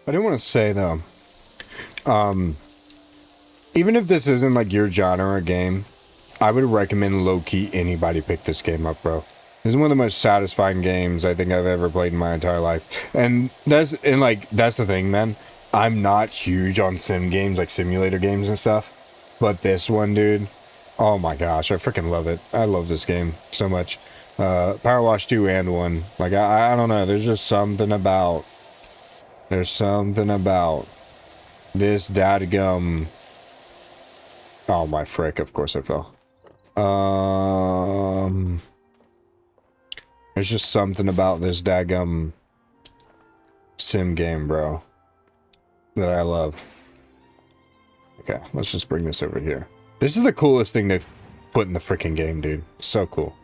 I do want to say though, even if this isn't like your genre of game, I would recommend low-key anybody pick this game up, bro. This is one of the most satisfying games I think I've ever played in my entire life. And that's the thing, man. I'm not huge on sim games, like simulator games and stuff. But this one, dude, oh my gosh, I freaking love it. I love this game so much. Power Wash 2 and 1. Like, I don't know, there's something about this dadgum. Oh my frick, of course I fell. There's just something about this daggum sim game, bro, that I love. Okay, let's just bring this over here. This is the coolest thing they've put in the freaking game, dude. So cool.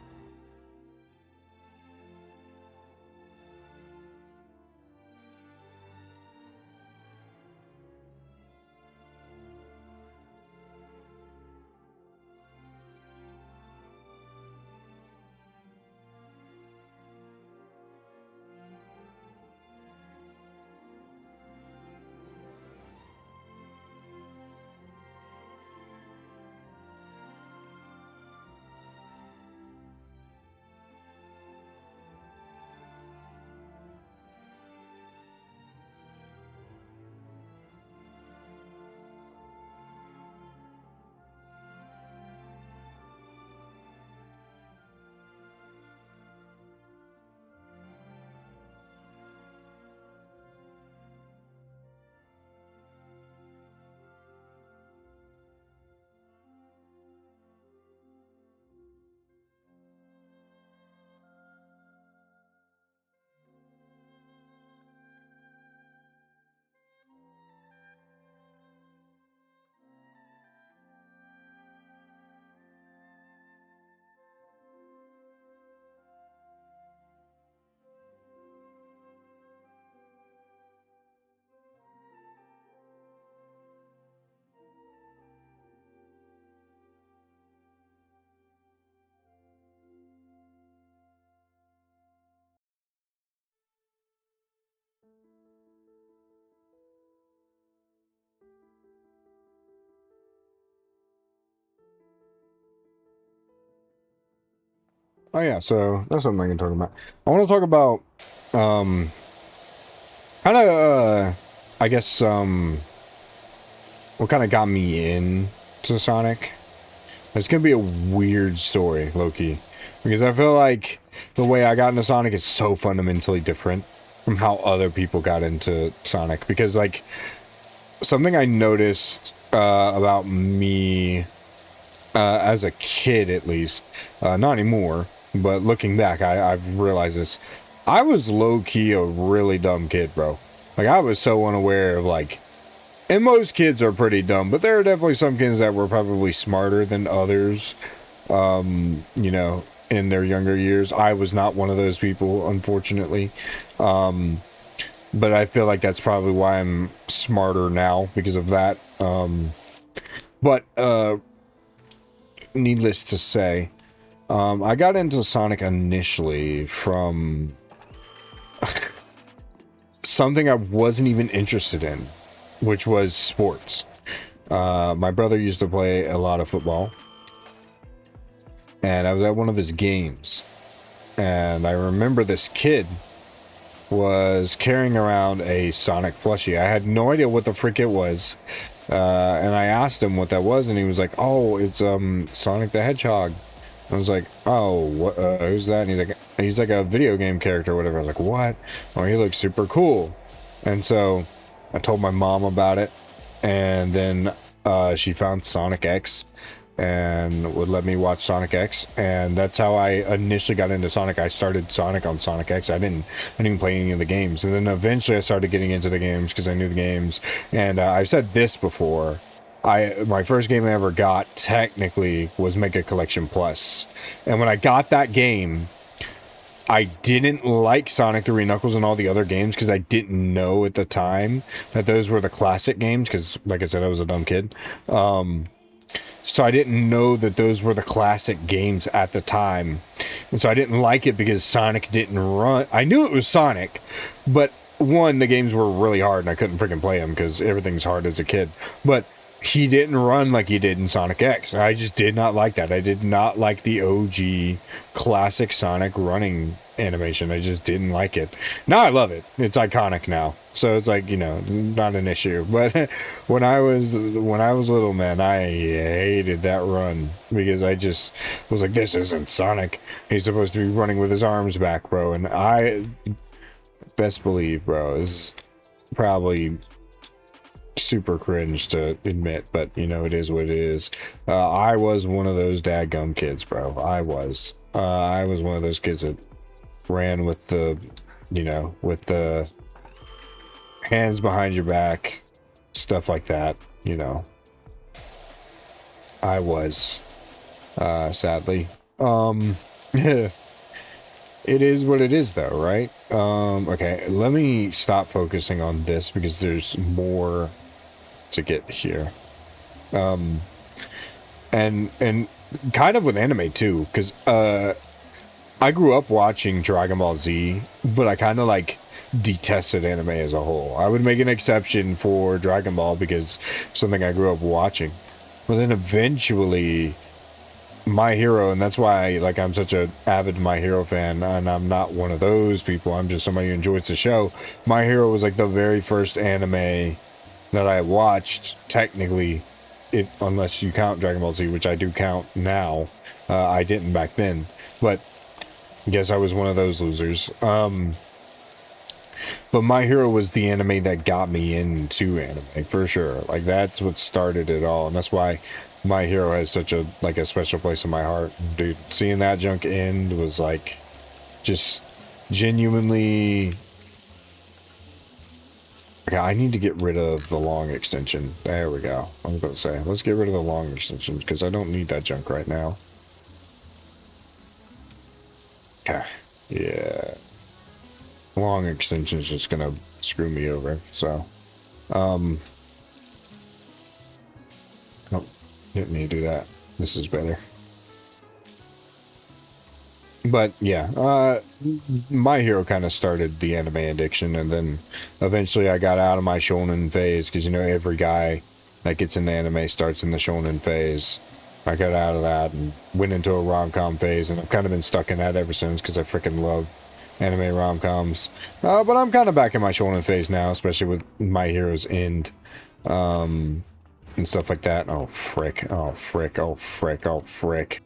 Oh yeah, so that's something I can talk about. I want to talk about, kind of, I guess, what kind of got me in to Sonic. It's gonna be a weird story, low-key, because I feel like the way I got into Sonic is so fundamentally different from how other people got into Sonic. Because, like, something I noticed about me as a kid, at least, not anymore, but looking back, I've realized this. I was low-key a really dumb kid, bro. Like, I was so unaware of, like, and most kids are pretty dumb, but there are definitely some kids that were probably smarter than others, you know, in their younger years. I was not one of those people, unfortunately. But I feel like that's probably why I'm smarter now because of that. But needless to say, I got into Sonic initially from something I wasn't even interested in, which was sports. My brother used to play a lot of football, and I was at one of his games, and I remember this kid was carrying around a Sonic plushie. I had no idea what the frick it was, and I asked him what that was, and he was like, "Oh, it's Sonic the Hedgehog." I was like, "Oh, what? Who's that?" And he's like a video game character or whatever. I was like, "What?" Oh, he looks super cool. And so I told my mom about it, and then she found Sonic X and would let me watch Sonic X, and that's how I initially got into Sonic. I started Sonic on Sonic X. I didn't even play any of the games, and then eventually I started getting into the games because I knew the games. And I've said this before. My first game I ever got technically was Mega Collection Plus, and when I got that game, I didn't like Sonic 3 Knuckles and all the other games because I didn't know at the time that those were the classic games because, like I said, I was a dumb kid. So I didn't know that those were the classic games at the time. And so I didn't like it because Sonic didn't run. I knew it was Sonic, but one, the games were really hard and I couldn't freaking play them because everything's hard as a kid. But he didn't run like he did in Sonic X. I just did not like that. I did not like the OG classic Sonic running animation. I just didn't like it. Now I love it. It's iconic now. So it's like, you know, not an issue. But when I was little, man, I hated that run because I just was like, this isn't Sonic. He's supposed to be running with his arms back, bro. And I best believe, bro, this is probably super cringe to admit, but you know, it is what it is. I was one of those dadgum kids, bro. I was one of those kids that ran with the, you know, with the hands behind your back, stuff like that, you know. I was, sadly. It is what it is, though, right? Okay, let me stop focusing on this because there's more to get here. And kind of with anime, too, because, I grew up watching Dragon Ball Z, but I kind of, like, detested anime as a whole. I would make an exception for Dragon Ball because it's something I grew up watching. But then eventually My Hero, and that's why like I'm such a avid My Hero fan, and I'm not one of those people, I'm just somebody who enjoys the show. My Hero was like the very first anime that I watched, technically, unless you count Dragon Ball Z, which I do count now. I didn't back then, but I guess I was one of those losers. But My Hero was the anime that got me into anime, for sure. Like, that's what started it all, and that's why My Hero has such a, like, a special place in my heart. Dude, seeing that junk end was, like, just genuinely... Okay, I need to get rid of the long extension. There we go. I was about to say, let's get rid of the long extension, because I don't need that junk right now. Okay, yeah. Long extension is just gonna screw me over, so oh, didn't need to do that. This is better. But yeah, My Hero kind of started the anime addiction, and then eventually I got out of my shonen phase, because you know every guy that gets into anime starts in the shonen phase. I got out of that and went into a rom-com phase, and I've kind of been stuck in that ever since because I freaking love anime rom-coms. But I'm kind of back in my shonen phase now, especially with My Hero's End, and stuff like that. Oh, frick. Oh, frick. Oh, frick. Oh, frick.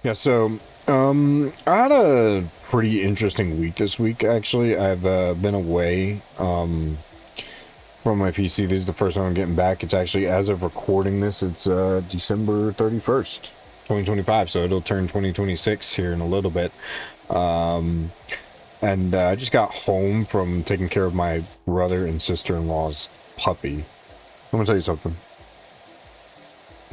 Yeah, so, I had a pretty interesting week this week, actually. I've, been away, from my PC. This is the first time I'm getting back. It's actually, as of recording this, it's, December 31st, 2025, so it'll turn 2026 here in a little bit. And I just got home from taking care of my brother and sister-in-law's puppy. I'm gonna tell you something.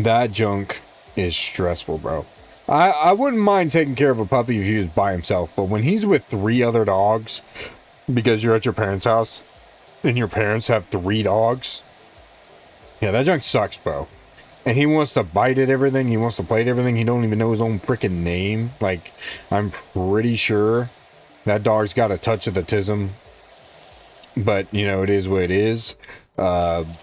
That junk is stressful, bro. I wouldn't mind taking care of a puppy if he was by himself, but when he's with 3 other dogs, because you're at your parents' house, and your parents have 3 dogs, yeah, that junk sucks, bro. And he wants to bite at everything. He wants to play at everything. He don't even know his own freaking name. Like, I'm pretty sure that dog's got a touch of the tism. But, you know, it is what it is. But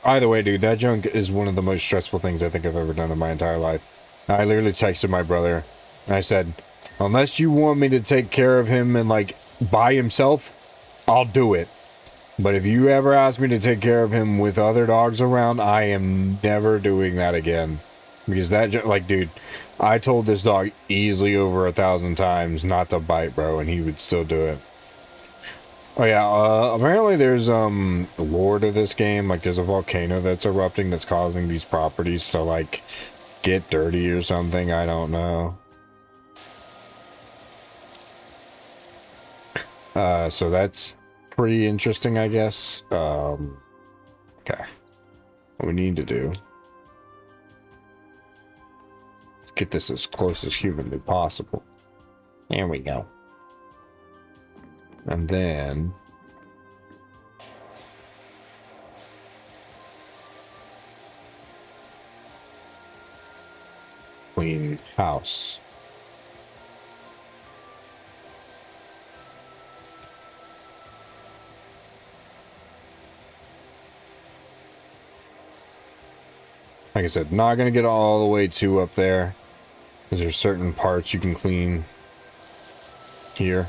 either way, dude, that junk is one of the most stressful things I think I've ever done in my entire life. I literally texted my brother. And I said, unless you want me to take care of him and, like, by himself, I'll do it. But if you ever ask me to take care of him with other dogs around, I am never doing that again. Because that, like, dude, I told this dog easily over 1,000 times not to bite, bro, and he would still do it. Oh, yeah, apparently there's, lore to this game. Like, there's a volcano that's erupting that's causing these properties to, like, get dirty or something. I don't know. So that's pretty interesting, I guess. Okay. What we need to do is get this as close as humanly possible. There we go. And then clean house. Like I said, not going to get all the way to up there, because there's certain parts you can clean here.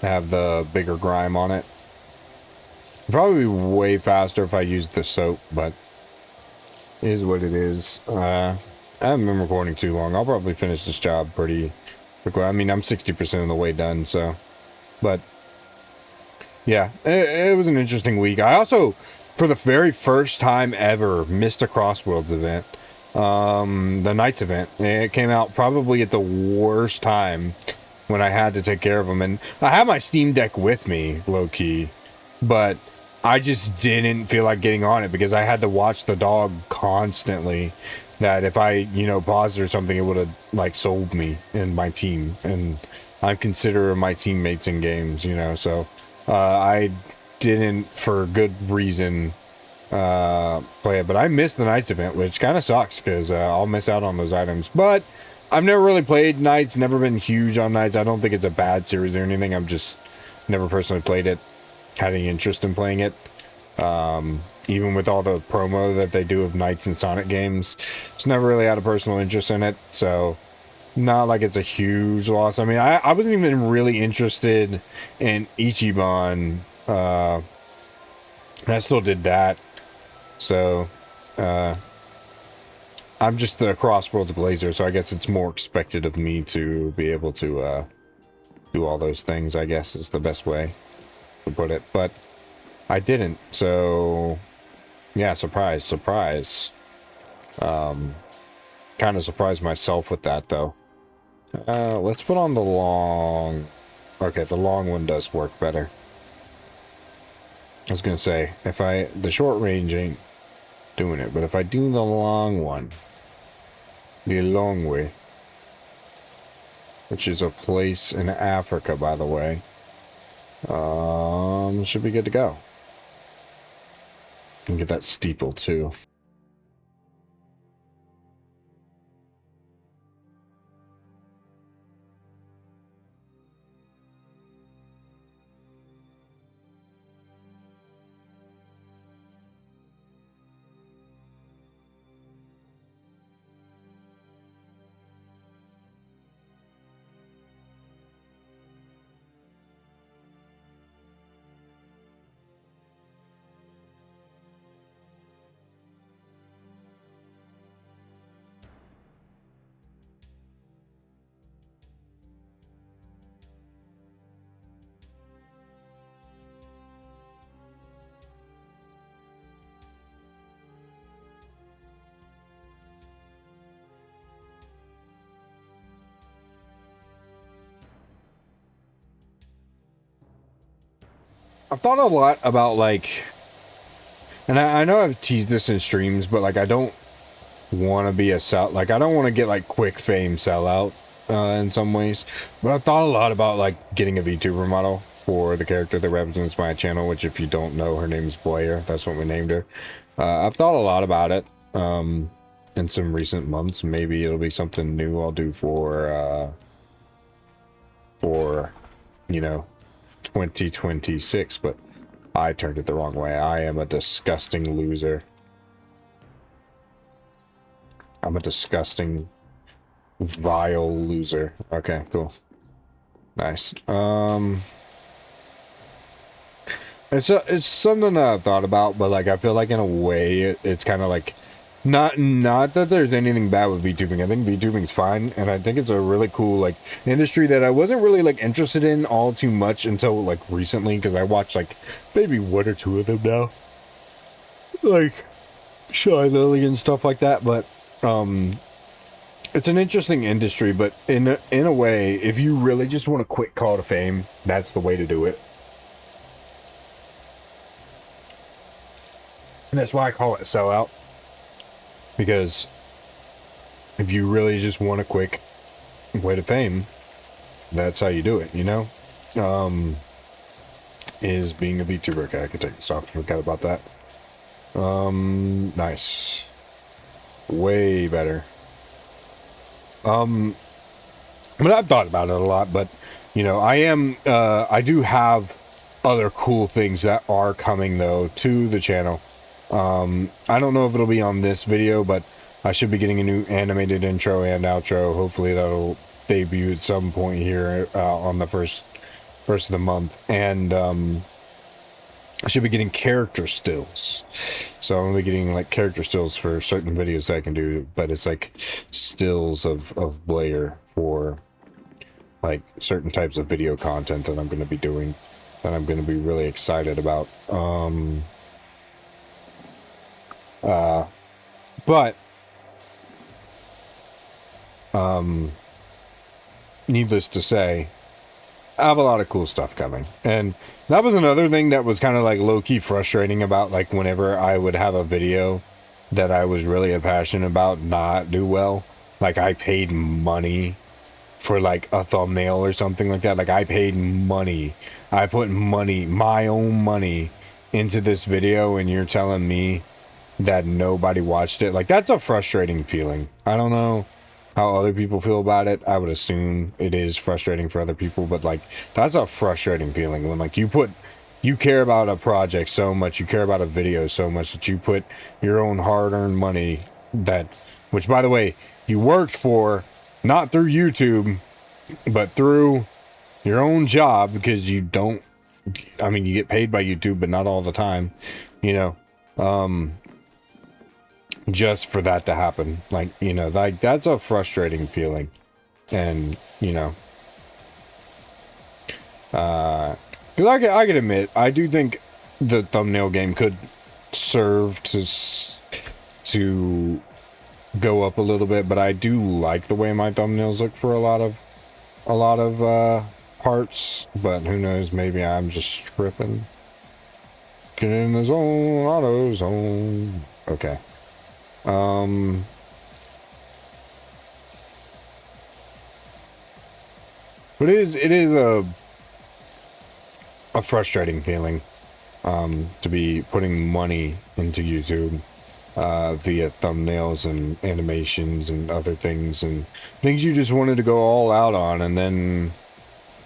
Have the bigger grime on it. Probably be way faster if I used the soap, but it is what it is. I haven't been recording too long. I'll probably finish this job pretty quickly. I mean, I'm 60% of the way done, so. But, yeah, it was an interesting week. I also, for the very first time ever, missed a Crossworlds event. The Knights event. It came out probably at the worst time when I had to take care of them. And I have my Steam Deck with me, low-key. But I just didn't feel like getting on it because I had to watch the dog constantly. That if I, you know, paused or something, it would have, like, sold me and my team. And I consider my teammates in games, you know. So I didn't, for good reason, play it. But I missed the Knights event, which kind of sucks because I'll miss out on those items. But I've never really played Knights, never been huge on Knights. I don't think it's a bad series or anything. I'm just never personally played it, had any interest in playing it. Even with all the promo that they do of Knights and Sonic games, it's never really had a personal interest in it. So not like it's a huge loss. I mean, I wasn't even really interested in Ichiban. And I still did that. So, I'm just the Crossworlds Blazer, so I guess it's more expected of me to be able to, do all those things, I guess is the best way to put it. But I didn't, so yeah, surprise, surprise. Kind of surprised myself with that, though. Let's put on the long... Okay, the long one does work better. I was gonna say, if the short range ain't doing it, but if I do the long one, the long way, which is a place in Africa, by the way, should be good to go. And get that steeple too. I've thought a lot about, like, and I know I've teased this in streams, but, like, I don't want to be a like, I don't want to get, like, quick fame sellout, in some ways, but I've thought a lot about, like, getting a VTuber model, for the character that represents my channel, which if you don't know, her name's Blair. That's what we named her. I've thought a lot about it in some recent months. Maybe it'll be something new I'll do for you know, 2026, but I turned it the wrong way. I am a disgusting loser. I'm a disgusting, vile loser. Okay, cool. Nice. It's something that I've thought about, but like I feel like in a way it's kind of like not that there's anything bad with VTubing. I think VTubing's fine, and I think it's a really cool like industry that I wasn't really like interested in all too much until like recently, because I watched like maybe one or two of them now, like Shy Lily and stuff like that. But it's an interesting industry, but in a way, if you really just want a quick call to fame, that's the way to do it. And that's why I call it a sellout. Because if you really just want a quick way to fame, that's how you do it, you know? Is being a VTuber. Okay, I can take this off. Forgot about that. Nice. Way better. But I've thought about it a lot, but, you know, I do have other cool things that are coming, though, to the channel. I don't know if it'll be on this video, but I should be getting a new animated intro and outro. Hopefully that'll debut at some point here on the first of the month. And I should be getting character stills. So I'm gonna be getting like character stills for certain videos that I can do, but it's like stills of Blair for like certain types of video content that I'm gonna be doing, that I'm gonna be really excited about. But needless to say, I have a lot of cool stuff coming. And that was another thing that was kind of like low-key frustrating about like whenever I would have a video that I was really passionate about not do well. Like I paid money for like a thumbnail or something like that. Like I paid money. I put money, my own money, into this video, and you're telling me that nobody watched it. Like that's a frustrating feeling. I don't know how other people feel about it. I would assume it is frustrating for other people, but like that's a frustrating feeling when like you care about a project so much, you care about a video so much that you put your own hard-earned money, that, which by the way, you worked for, not through YouTube, but through your own job, because you don't, I mean, you get paid by YouTube, but not all the time, you know, just for that to happen. Like, you know, like that's a frustrating feeling. And, you know, because I can admit, I do think the thumbnail game could serve to go up a little bit, but I do like the way my thumbnails look for a lot of parts. But who knows, maybe I'm just tripping. Get in the zone, auto zone. Okay. But it is a frustrating feeling to be putting money into YouTube via thumbnails and animations and other things, and things you just wanted to go all out on, and then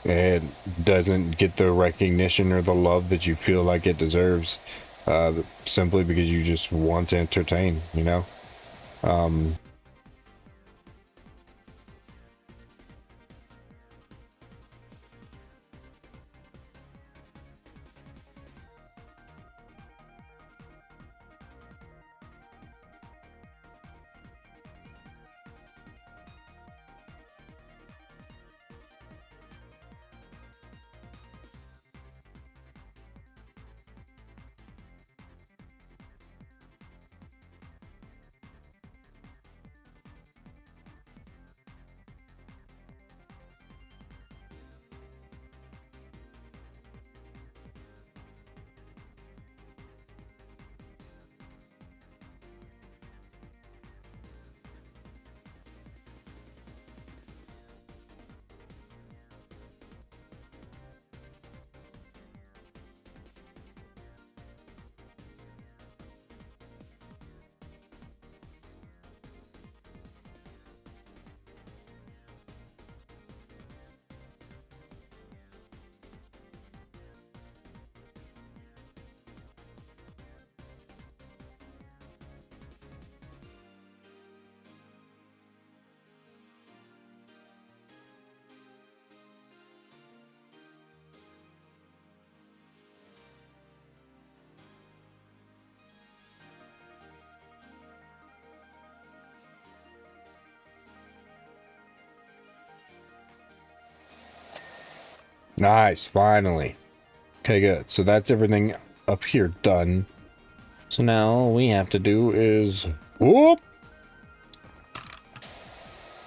it doesn't get the recognition or the love that you feel like it deserves, simply because you just want to entertain, you know? Nice, finally. Okay, good. So that's everything up here done. So now all we have to do is... Whoop!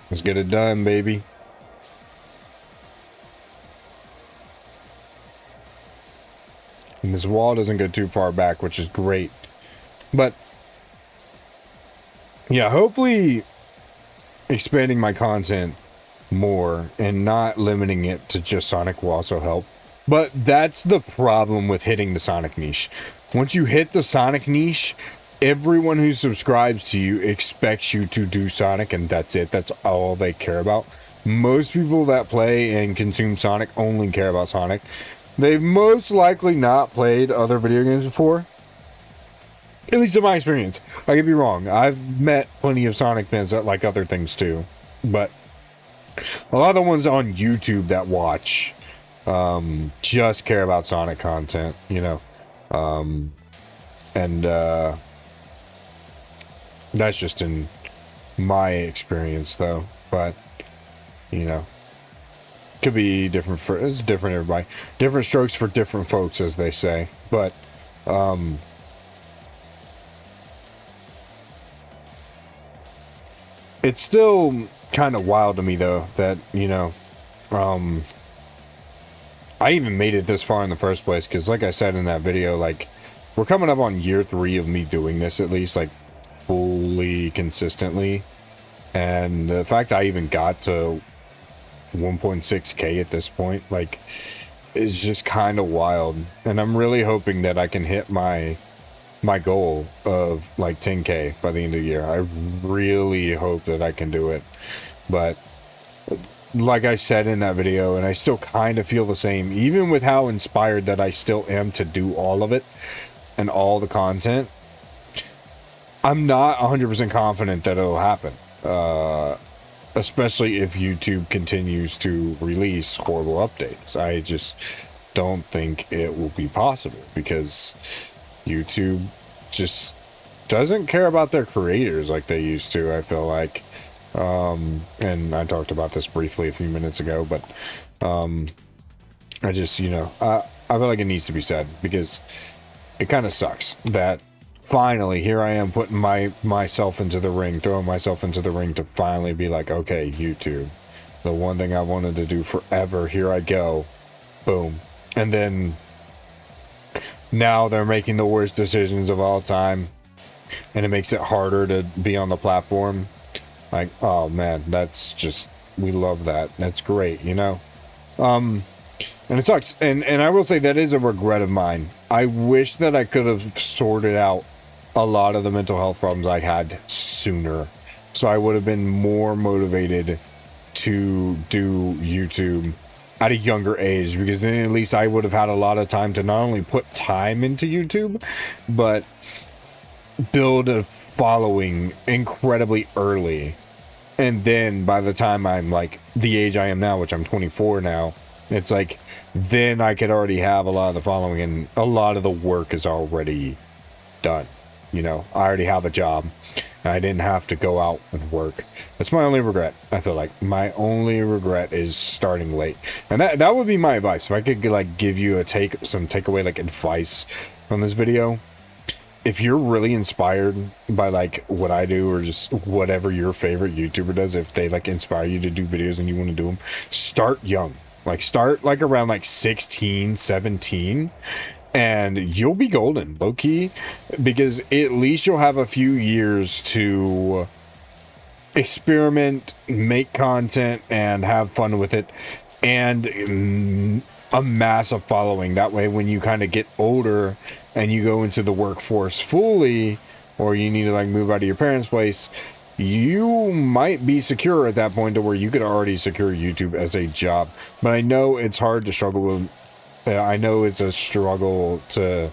Let's get it done, baby. And this wall doesn't go too far back, which is great. But... yeah, hopefully expanding my content more and not limiting it to just Sonic will also help. But that's the problem with hitting the Sonic niche. Once you hit the Sonic niche, everyone who subscribes to you expects you to do Sonic, and that's it. That's all they care about. Most people that play and consume Sonic only care about Sonic. They've most likely not played other video games before. At least in my experience. I could be wrong. I've met plenty of Sonic fans that like other things too. But a lot of the ones on YouTube that watch just care about Sonic content, you know. That's just in my experience though. But, you know, could be different for, it's different everybody. Different strokes for different folks, as they say. But, it's still kind of wild to me though that, you know, I even made it this far in the first place because, like I said in that video, like, we're coming up on year 3 of me doing this, at least, like, fully consistently. And the fact I even got to 1.6k at this point, like, is just kind of wild. And I'm really hoping that I can hit my goal of, like, 10k by the end of the year. I really hope that I can do it. But like I said in that video, and I still kind of feel the same, even with how inspired that I still am to do all of it and all the content, I'm not 100% confident that it'll happen. Especially if YouTube continues to release horrible updates. I just don't think it will be possible because YouTube just doesn't care about their creators like they used to, I feel like. And I talked about this briefly a few minutes ago, but I just, you know, I feel like it needs to be said because it kind of sucks that finally here I am putting myself into the ring, throwing myself into the ring to finally be like, okay, YouTube, the one thing I wanted to do forever, here I go, boom. And then now they're making the worst decisions of all time, and it makes it harder to be on the platform. Like, oh man, that's just, we love that. That's great, you know? And it sucks. And I will say that is a regret of mine. I wish that I could have sorted out a lot of the mental health problems I had sooner. So I would have been more motivated to do YouTube at a younger age, because then at least I would have had a lot of time to not only put time into YouTube, but build a following incredibly early. And then by the time I'm like the age I am now, which I'm 24 now, it's like then I could already have a lot of the following and a lot of the work is already done. You know, I already have a job and I didn't have to go out and work. That's my only regret. I feel like my only regret is starting late. And that would be my advice. If I could like give you some takeaway like advice from this video, if you're really inspired by like what I do or just whatever your favorite YouTuber does, if they like inspire you to do videos and you want to do them, start young. Like start like around like 16, 17, and you'll be golden, low key, because at least you'll have a few years to experiment, make content, and have fun with it, and amass a following. That way, when you kind of get older and you go into the workforce fully, or you need to like move out of your parents' place, you might be secure at that point to where you could already secure YouTube as a job. But I know it's hard to struggle with. I know it's a struggle to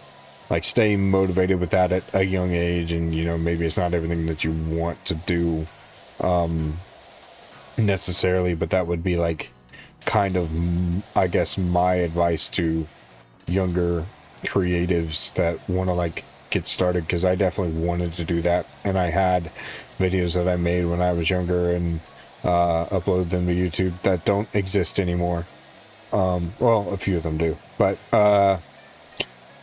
like stay motivated with that at a young age, and you know maybe it's not everything that you want to do necessarily, but that would be like kind of, I guess, my advice to younger creatives that want to like get started, because I definitely wanted to do that, and I had videos that I made when I was younger and upload them to YouTube that don't exist anymore. Well, a few of them do, but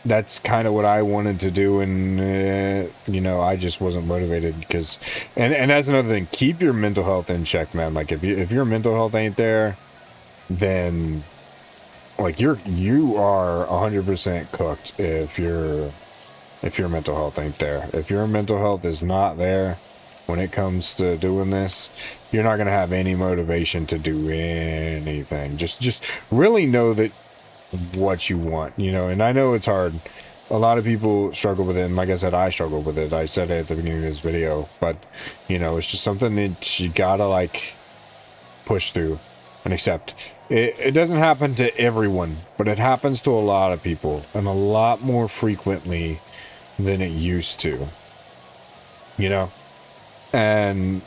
that's kind of what I wanted to do, and you know, I just wasn't motivated because, and that's another thing. Keep your mental health in check, man. Like if your mental health ain't there, then like you are 100% cooked if your mental health ain't there. If your mental health is not there when it comes to doing this, you're not gonna have any motivation to do anything. Just really know that what you want, you know. And I know it's hard. A lot of people struggle with it, and like I said, I struggle with it. I said it at the beginning of this video, but you know, it's just something that you gotta like push through and accept. It doesn't happen to everyone, but it happens to a lot of people, and a lot more frequently than it used to, you know. And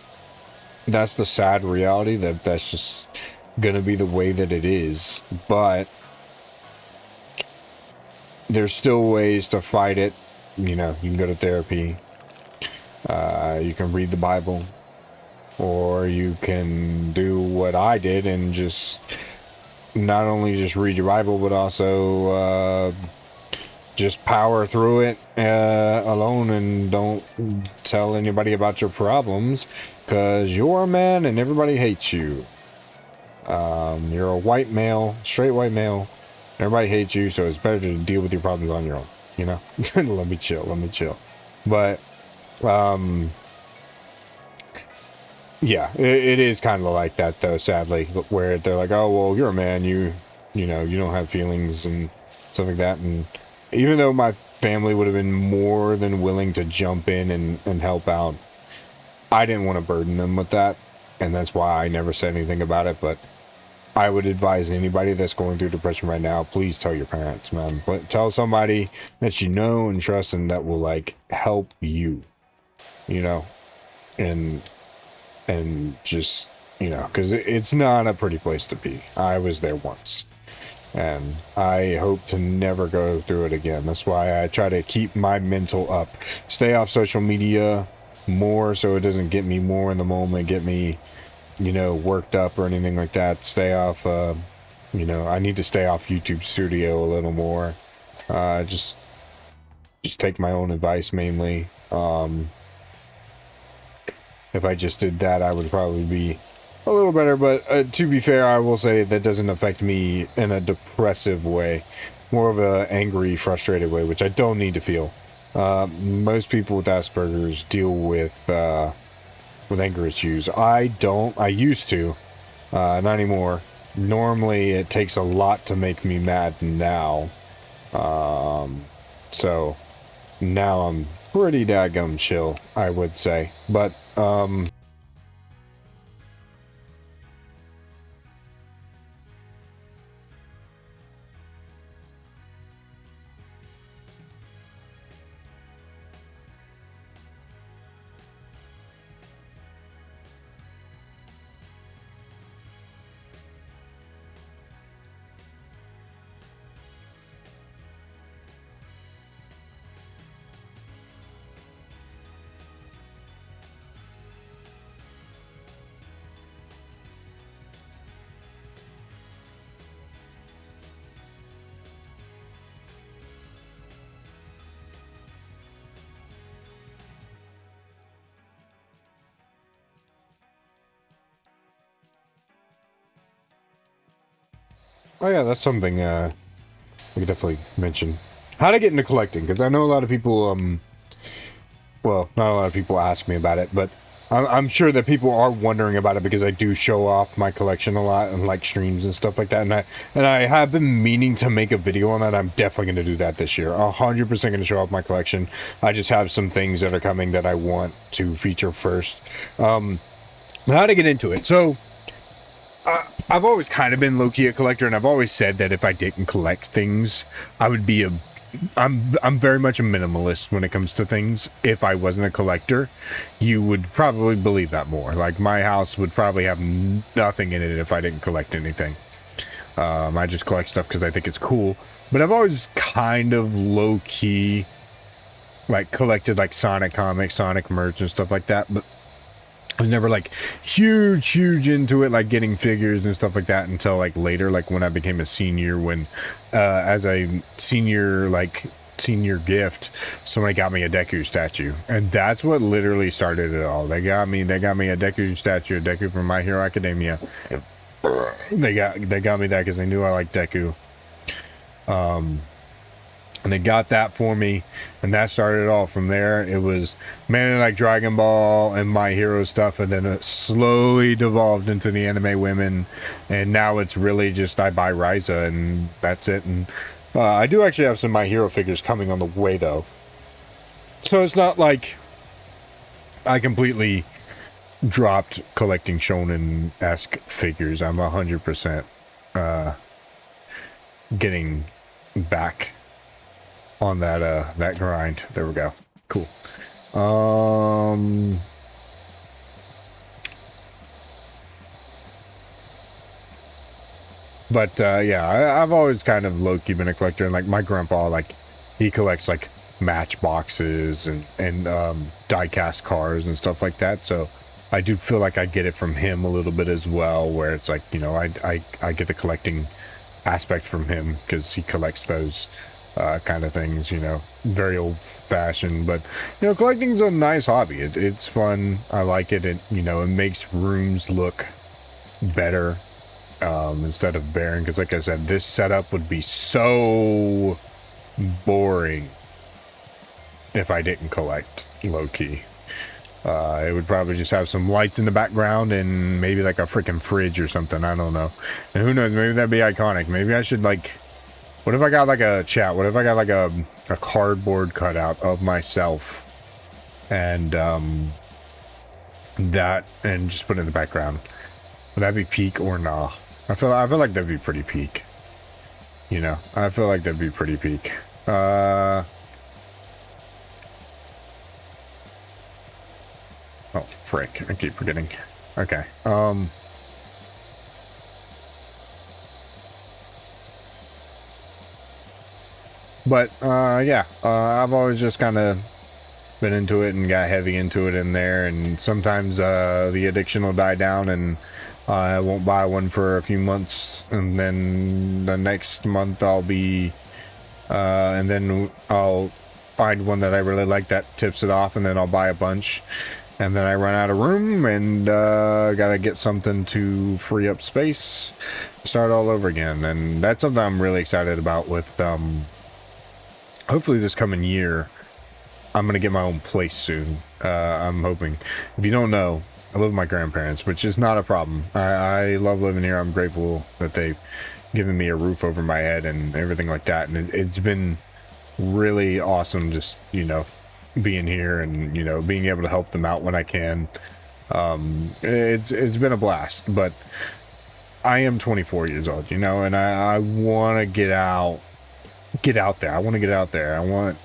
that's the sad reality, that that's just gonna be the way that it is. But there's still ways to fight it. You know, you can go to therapy, you can read the Bible, or you can do what I did and just not only just read your Bible, but also just power through it alone, and don't tell anybody about your problems, because you're a man and everybody hates you. You're a white male, straight white male. Everybody hates you, so it's better to deal with your problems on your own, you know? Let me chill. But, yeah, it is kind of like that, though, sadly, where they're like, oh, well, you're a man, you know, you don't have feelings and stuff like that. And even though my family would have been more than willing to jump in and help out, I didn't want to burden them with that, and that's why I never said anything about it. But I would advise anybody that's going through depression right now, please tell your parents, man. But tell somebody that you know and trust and that will like help you, you know, and just, you know, because it's not a pretty place to be. I was there once, and I hope to never go through it again. That's why I try to keep my mental up, stay off social media more so it doesn't get me more in the moment, get me, you know, worked up or anything like that. Stay off, you know, I need to stay off YouTube Studio a little more. Just take my own advice mainly. If I just did that, I would probably be a little better. But to be fair, I will say that doesn't affect me in a depressive way, more of a angry, frustrated way, which I don't need to feel. Most people with Asperger's deal with anger issues. I don't. I used to, not anymore. Normally, it takes a lot to make me mad now. So now I'm pretty daggum chill, I would say. But oh yeah, that's something we could definitely mention. How to get into collecting, because I know a lot of people, well, not a lot of people ask me about it, but I'm sure that people are wondering about it because I do show off my collection a lot and like streams and stuff like that. And I have been meaning to make a video on that. I'm definitely going to do that this year. 100% going to show off my collection. I just have some things that are coming that I want to feature first. How to get into it. So I've always kind of been low-key a collector, and I've always said that if I didn't collect things, I would be I'm very much a minimalist when it comes to things. If I wasn't a collector, you would probably believe that more. Like, my house would probably have nothing in it if I didn't collect anything. I just collect stuff because I think it's cool. But I've always kind of low-key, like, collected, like, Sonic comics, Sonic merch, and stuff like that. But I was never like huge into it, like getting figures and stuff like that until like later, like when I became a senior, when as a senior gift, somebody got me a Deku statue, and that's what literally started it all. They got me a Deku statue, a Deku from My Hero Academia. They got me that because they knew I liked Deku. And they got that for me, and that started it all. From there, it was mainly like Dragon Ball and My Hero stuff, and then it slowly devolved into the anime women, and now it's really just I buy Ryza, and that's it. And I do actually have some My Hero figures coming on the way, though. So it's not like I completely dropped collecting shonen-esque figures. I'm 100% getting back on that grind. There we go. Cool. But yeah, I've always kind of low-key been a collector, and like my grandpa, like he collects like matchboxes and die-cast cars and stuff like that. So I do feel like I get it from him a little bit as well, where it's like, you know, I get the collecting aspect from him because he collects those kind of things, you know, very old-fashioned. But you know, collecting's a nice hobby. It's fun. I like it. It, you know, it makes rooms look better instead of barren, because like I said, this setup would be so boring if I didn't collect low-key. It would probably just have some lights in the background and maybe like a freaking fridge or something. I don't know. And who knows, maybe that'd be iconic. Maybe I should like, what if I got like a chat? What if I got like a cardboard cutout of myself and that, and just put it in the background? Would that be peak or nah? I feel like that'd be pretty peak. You know, I feel like that'd be pretty peak. Oh, frick. I keep forgetting. Okay. But, yeah. I've always just kind of been into it and got heavy into it in there. And sometimes, the addiction will die down and I won't buy one for a few months. And then the next month I'll be, and then I'll find one that I really like that tips it off, and then I'll buy a bunch. And then I run out of room and gotta get something to free up space, start all over again. And that's something I'm really excited about with, hopefully this coming year, I'm gonna get my own place soon. I'm hoping. If you don't know, I live with my grandparents, which is not a problem. I love living here. I'm grateful that they've given me a roof over my head and everything like that. And it's been really awesome just, you know, being here and, you know, being able to help them out when I can. It's been a blast. But I am 24 years old, you know, and I want to get out there. I want to get out there. I want,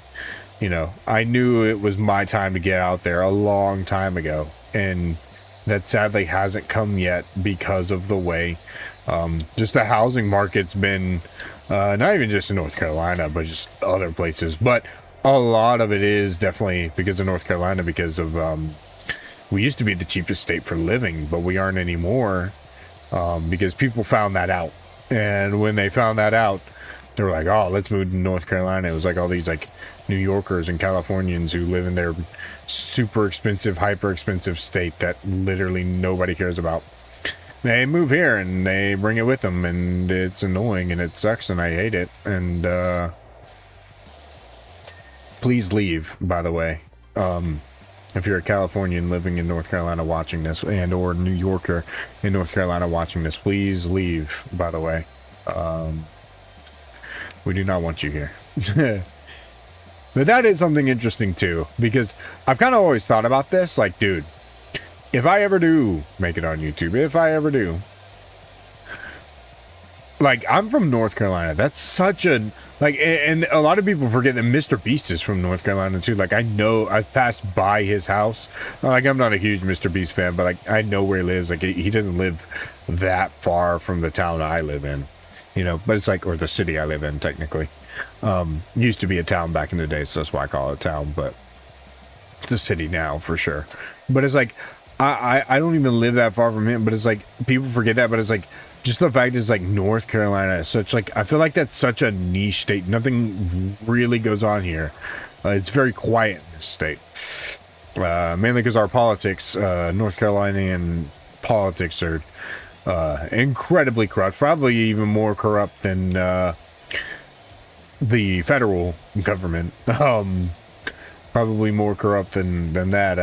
you know, I knew it was my time to get out there a long time ago, and that sadly hasn't come yet because of the way just the housing market's been, not even just in North Carolina, but just other places. But a lot of it is definitely because of North Carolina, because of, we used to be the cheapest state for living, but we aren't anymore, because people found that out. And when they found that out, they were like, oh, let's move to North Carolina. It was like all these like New Yorkers and Californians who live in their super expensive, hyper expensive state that literally nobody cares about. They move here and they bring it with them, and it's annoying and it sucks and I hate it. And please leave, by the way. If you're a Californian living in North Carolina watching this, and or New Yorker in North Carolina watching this, please leave, by the way. We do not want you here. But that is something interesting too, because I've kind of always thought about this, like, dude, if I ever do make it on YouTube, if I ever do, like, I'm from North Carolina. That's such a, like, and a lot of people forget that Mr. Beast is from North Carolina too. Like, I know, I've passed by his house. Like, I'm not a huge Mr. Beast fan, but like, I know where he lives. Like, he doesn't live that far from the town I live in, you know, but it's like, or the city I live in, technically. Used to be a town back in the day, so that's why I call it a town, but it's a city now for sure. But it's like, I don't even live that far from him, but it's like people forget that, but it's like just the fact is like North Carolina is such like I feel like that's such a niche state. Nothing really goes on here. It's very quiet in this state. Mainly because our politics, North Carolinian politics are incredibly corrupt, probably even more corrupt than the federal government. Probably more corrupt than that.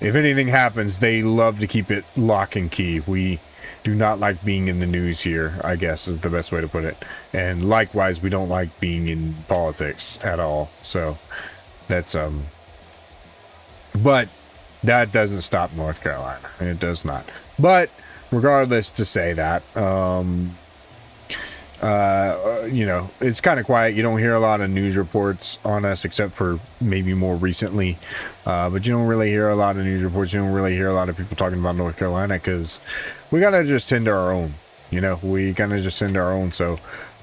If anything happens, they love to keep it lock and key. We do not like being in the news here, I guess is the best way to put it. And likewise, we don't like being in politics at all. So that's but that doesn't stop North Carolina. It does not. But regardless, to say that, you know, it's kind of quiet. You don't hear a lot of news reports on us, except for maybe more recently. But you don't really hear a lot of news reports. You don't really hear a lot of people talking about North Carolina because we gotta just tend to our own. You know, we kind of just tend to our own. So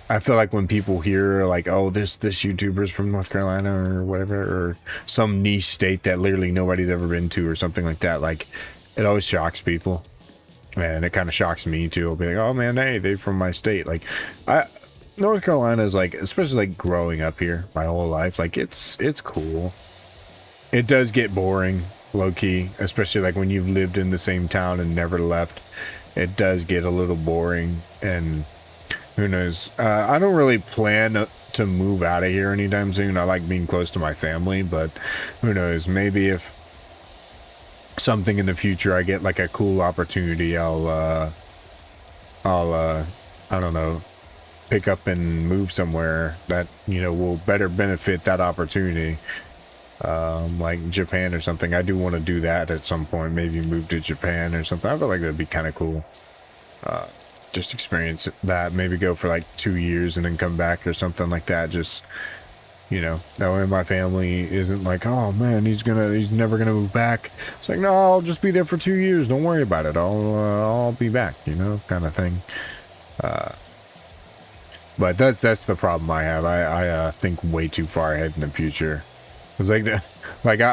I feel like when people hear like, oh, this YouTuber's from North Carolina or whatever, or some niche state that literally nobody's ever been to or something like that, like it always shocks people. And it kind of shocks me too. I'll be like, oh man, hey, they're from my state. Like, North Carolina is like, especially like growing up here my whole life, like it's cool. It does get boring, low key, especially like when you've lived in the same town and never left. It does get a little boring, and who knows? I don't really plan to move out of here anytime soon. I like being close to my family, but who knows? Maybe if something in the future I get like a cool opportunity, I'll I don't know, pick up and move somewhere that, you know, will better benefit that opportunity, like Japan or something. I do want to do that at some point, maybe move to Japan or something. I feel like that'd be kind of cool. Just experience that, maybe go for like 2 years and then come back or something like that. Just, you know, that way my family isn't like, oh man, he's never gonna move back. It's like, no, I'll just be there for 2 years. Don't worry about it. I'll be back, you know, kind of thing. But that's the problem I have. I think way too far ahead in the future. It's like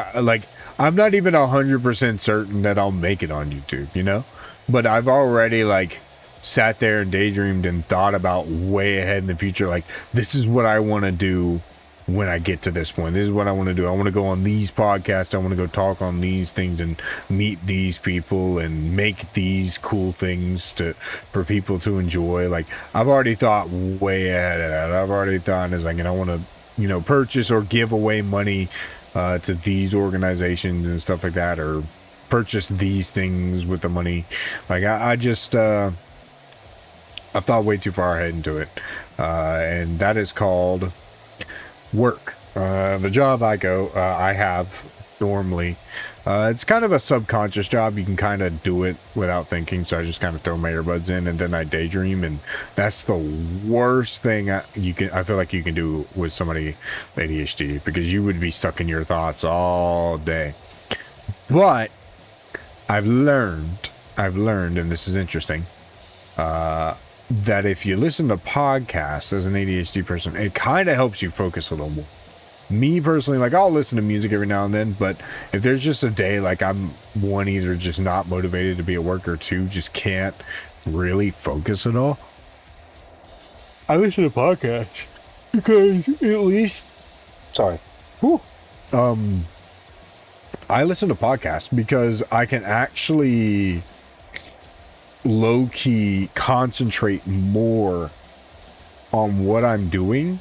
I'm not even 100% certain that I'll make it on YouTube, you know, but I've already like sat there and daydreamed and thought about way ahead in the future. Like, this is what I want to do when I get to this point. This is what I want to do. I want to go on these podcasts. I want to go talk on these things and meet these people and make these cool things for people to enjoy. Like, I've already thought way ahead of that. I've already thought is like, and I want to, you know, purchase or give away money to these organizations and stuff like that, or purchase these things with the money. Like, I just I've thought way too far ahead into it, and that is called work. The job I have normally, it's kind of a subconscious job. You can kind of do it without thinking, so I just kind of throw my earbuds in and then I daydream, and that's the worst thing I feel like you can do with somebody with ADHD, because you would be stuck in your thoughts all day. But I've learned, and this is interesting, that if you listen to podcasts as an ADHD person, it kind of helps you focus a little more. Me personally, like, I'll listen to music every now and then, but if there's just a day like I'm either just not motivated to be at work, or two, just can't really focus at all, I listen to podcasts, because at least, sorry, whew, I listen to podcasts because I can actually low-key concentrate more on what I'm doing,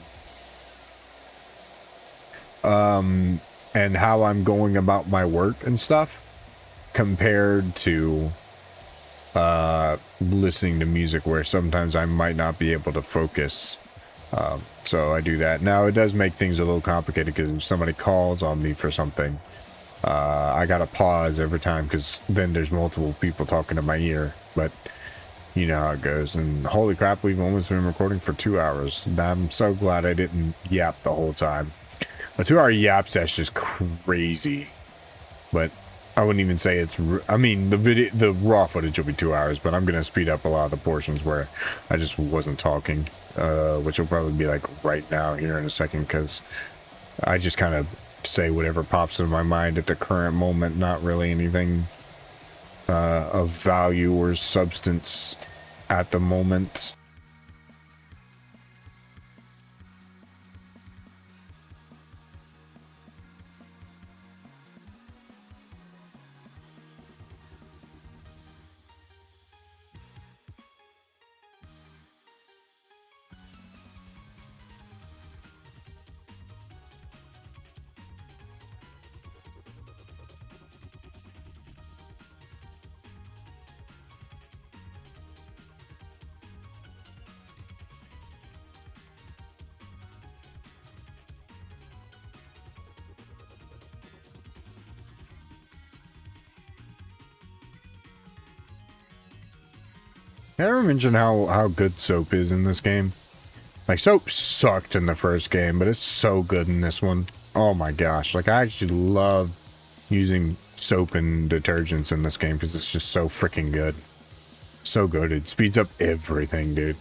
and how I'm going about my work and stuff, compared to listening to music, where sometimes I might not be able to focus. So I do that. Now, it does make things a little complicated, because if somebody calls on me for something, I gotta pause every time, because then there's multiple people talking to my ear. But you know how it goes. And holy crap, we've almost been recording for 2 hours. I'm so glad I didn't yap the whole time. A 2 hour yap session is crazy, but I wouldn't even say it's, I mean, the raw footage will be 2 hours, but I'm gonna speed up a lot of the portions where I just wasn't talking, which will probably be like right now here in a second, because I just kind of say whatever pops in my mind at the current moment, not really anything of value or substance at the moment. I never mentioned how good soap is in this game. Like, soap sucked in the first game, but it's so good in this one. Oh my gosh. Like, I actually love using soap and detergents in this game because it's just so freaking good. So good. It speeds up everything, dude.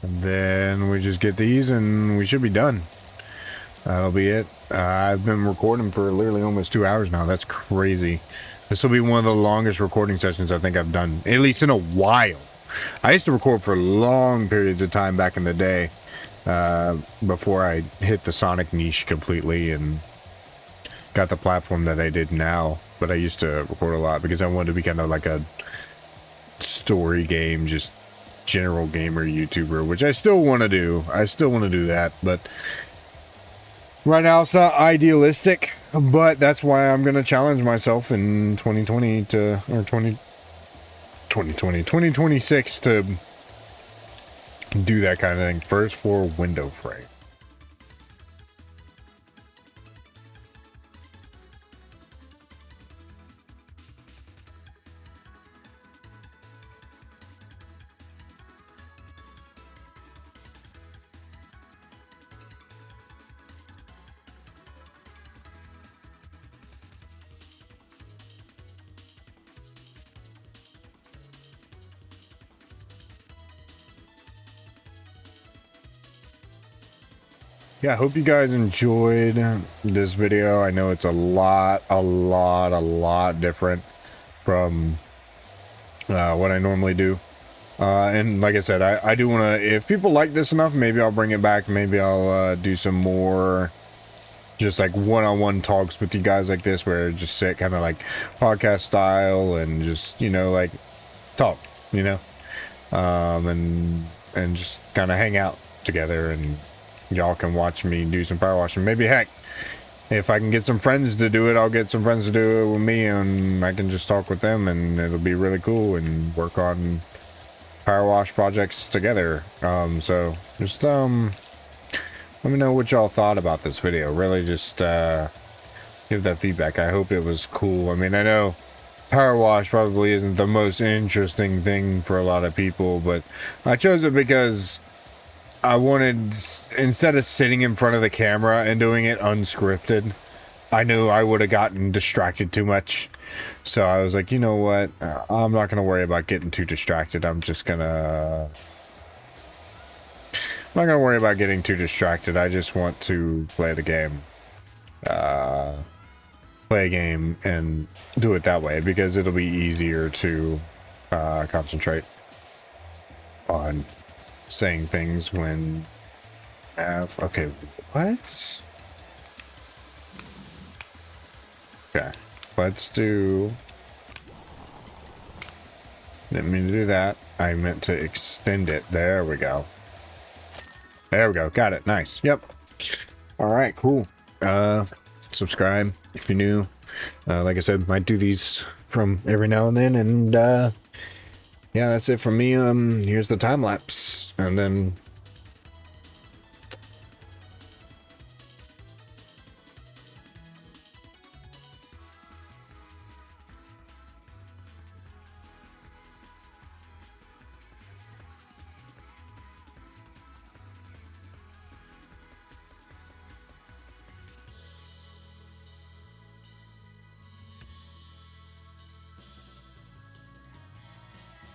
And then we just get these and we should be done. That'll be it. I've been recording for literally almost 2 hours now. That's crazy. This will be one of the longest recording sessions I think I've done, at least in a while. I used to record for long periods of time back in the day, before I hit the Sonic niche completely and got the platform that I did now. But I used to record a lot because I wanted to be kind of like a story game, just general gamer YouTuber, which I still want to do. I still want to do that, but right now it's not idealistic. But that's why I'm going to challenge myself in 2020 to, or 2026 to do that kind of thing. First for window frame. Yeah, I hope you guys enjoyed this video. I know it's a lot different from what I normally do. And like I said, I do want to, if people like this enough, maybe I'll bring it back. Maybe I'll do some more just like one-on-one talks with you guys like this, where just sit kind of like podcast style and just, you know, like talk, you know, and just kind of hang out together, and y'all can watch me do some power washing. Maybe, heck, if I can get some friends to do it, I'll get some friends to do it with me, and I can just talk with them, and it'll be really cool, and work on power wash projects together. So just let me know what y'all thought about this video. Really just give that feedback. I hope it was cool. I mean, I know power wash probably isn't the most interesting thing for a lot of people, but I chose it because I wanted, instead of sitting in front of the camera and doing it unscripted, I knew I would have gotten distracted too much. So I was like, you know what? I'm not going to worry about getting too distracted. I'm not going to worry about getting too distracted. I just want to play the game. Play a game and do it that way, because it'll be easier to concentrate on saying things when Okay, what? Okay, let's do... Didn't mean to do that. I meant to extend it. There we go. There we go. Got it. Nice. Yep. All right, cool. Subscribe if you're new. Like I said, might do these from every now and then, and yeah, that's it from me. Here's the time lapse, and then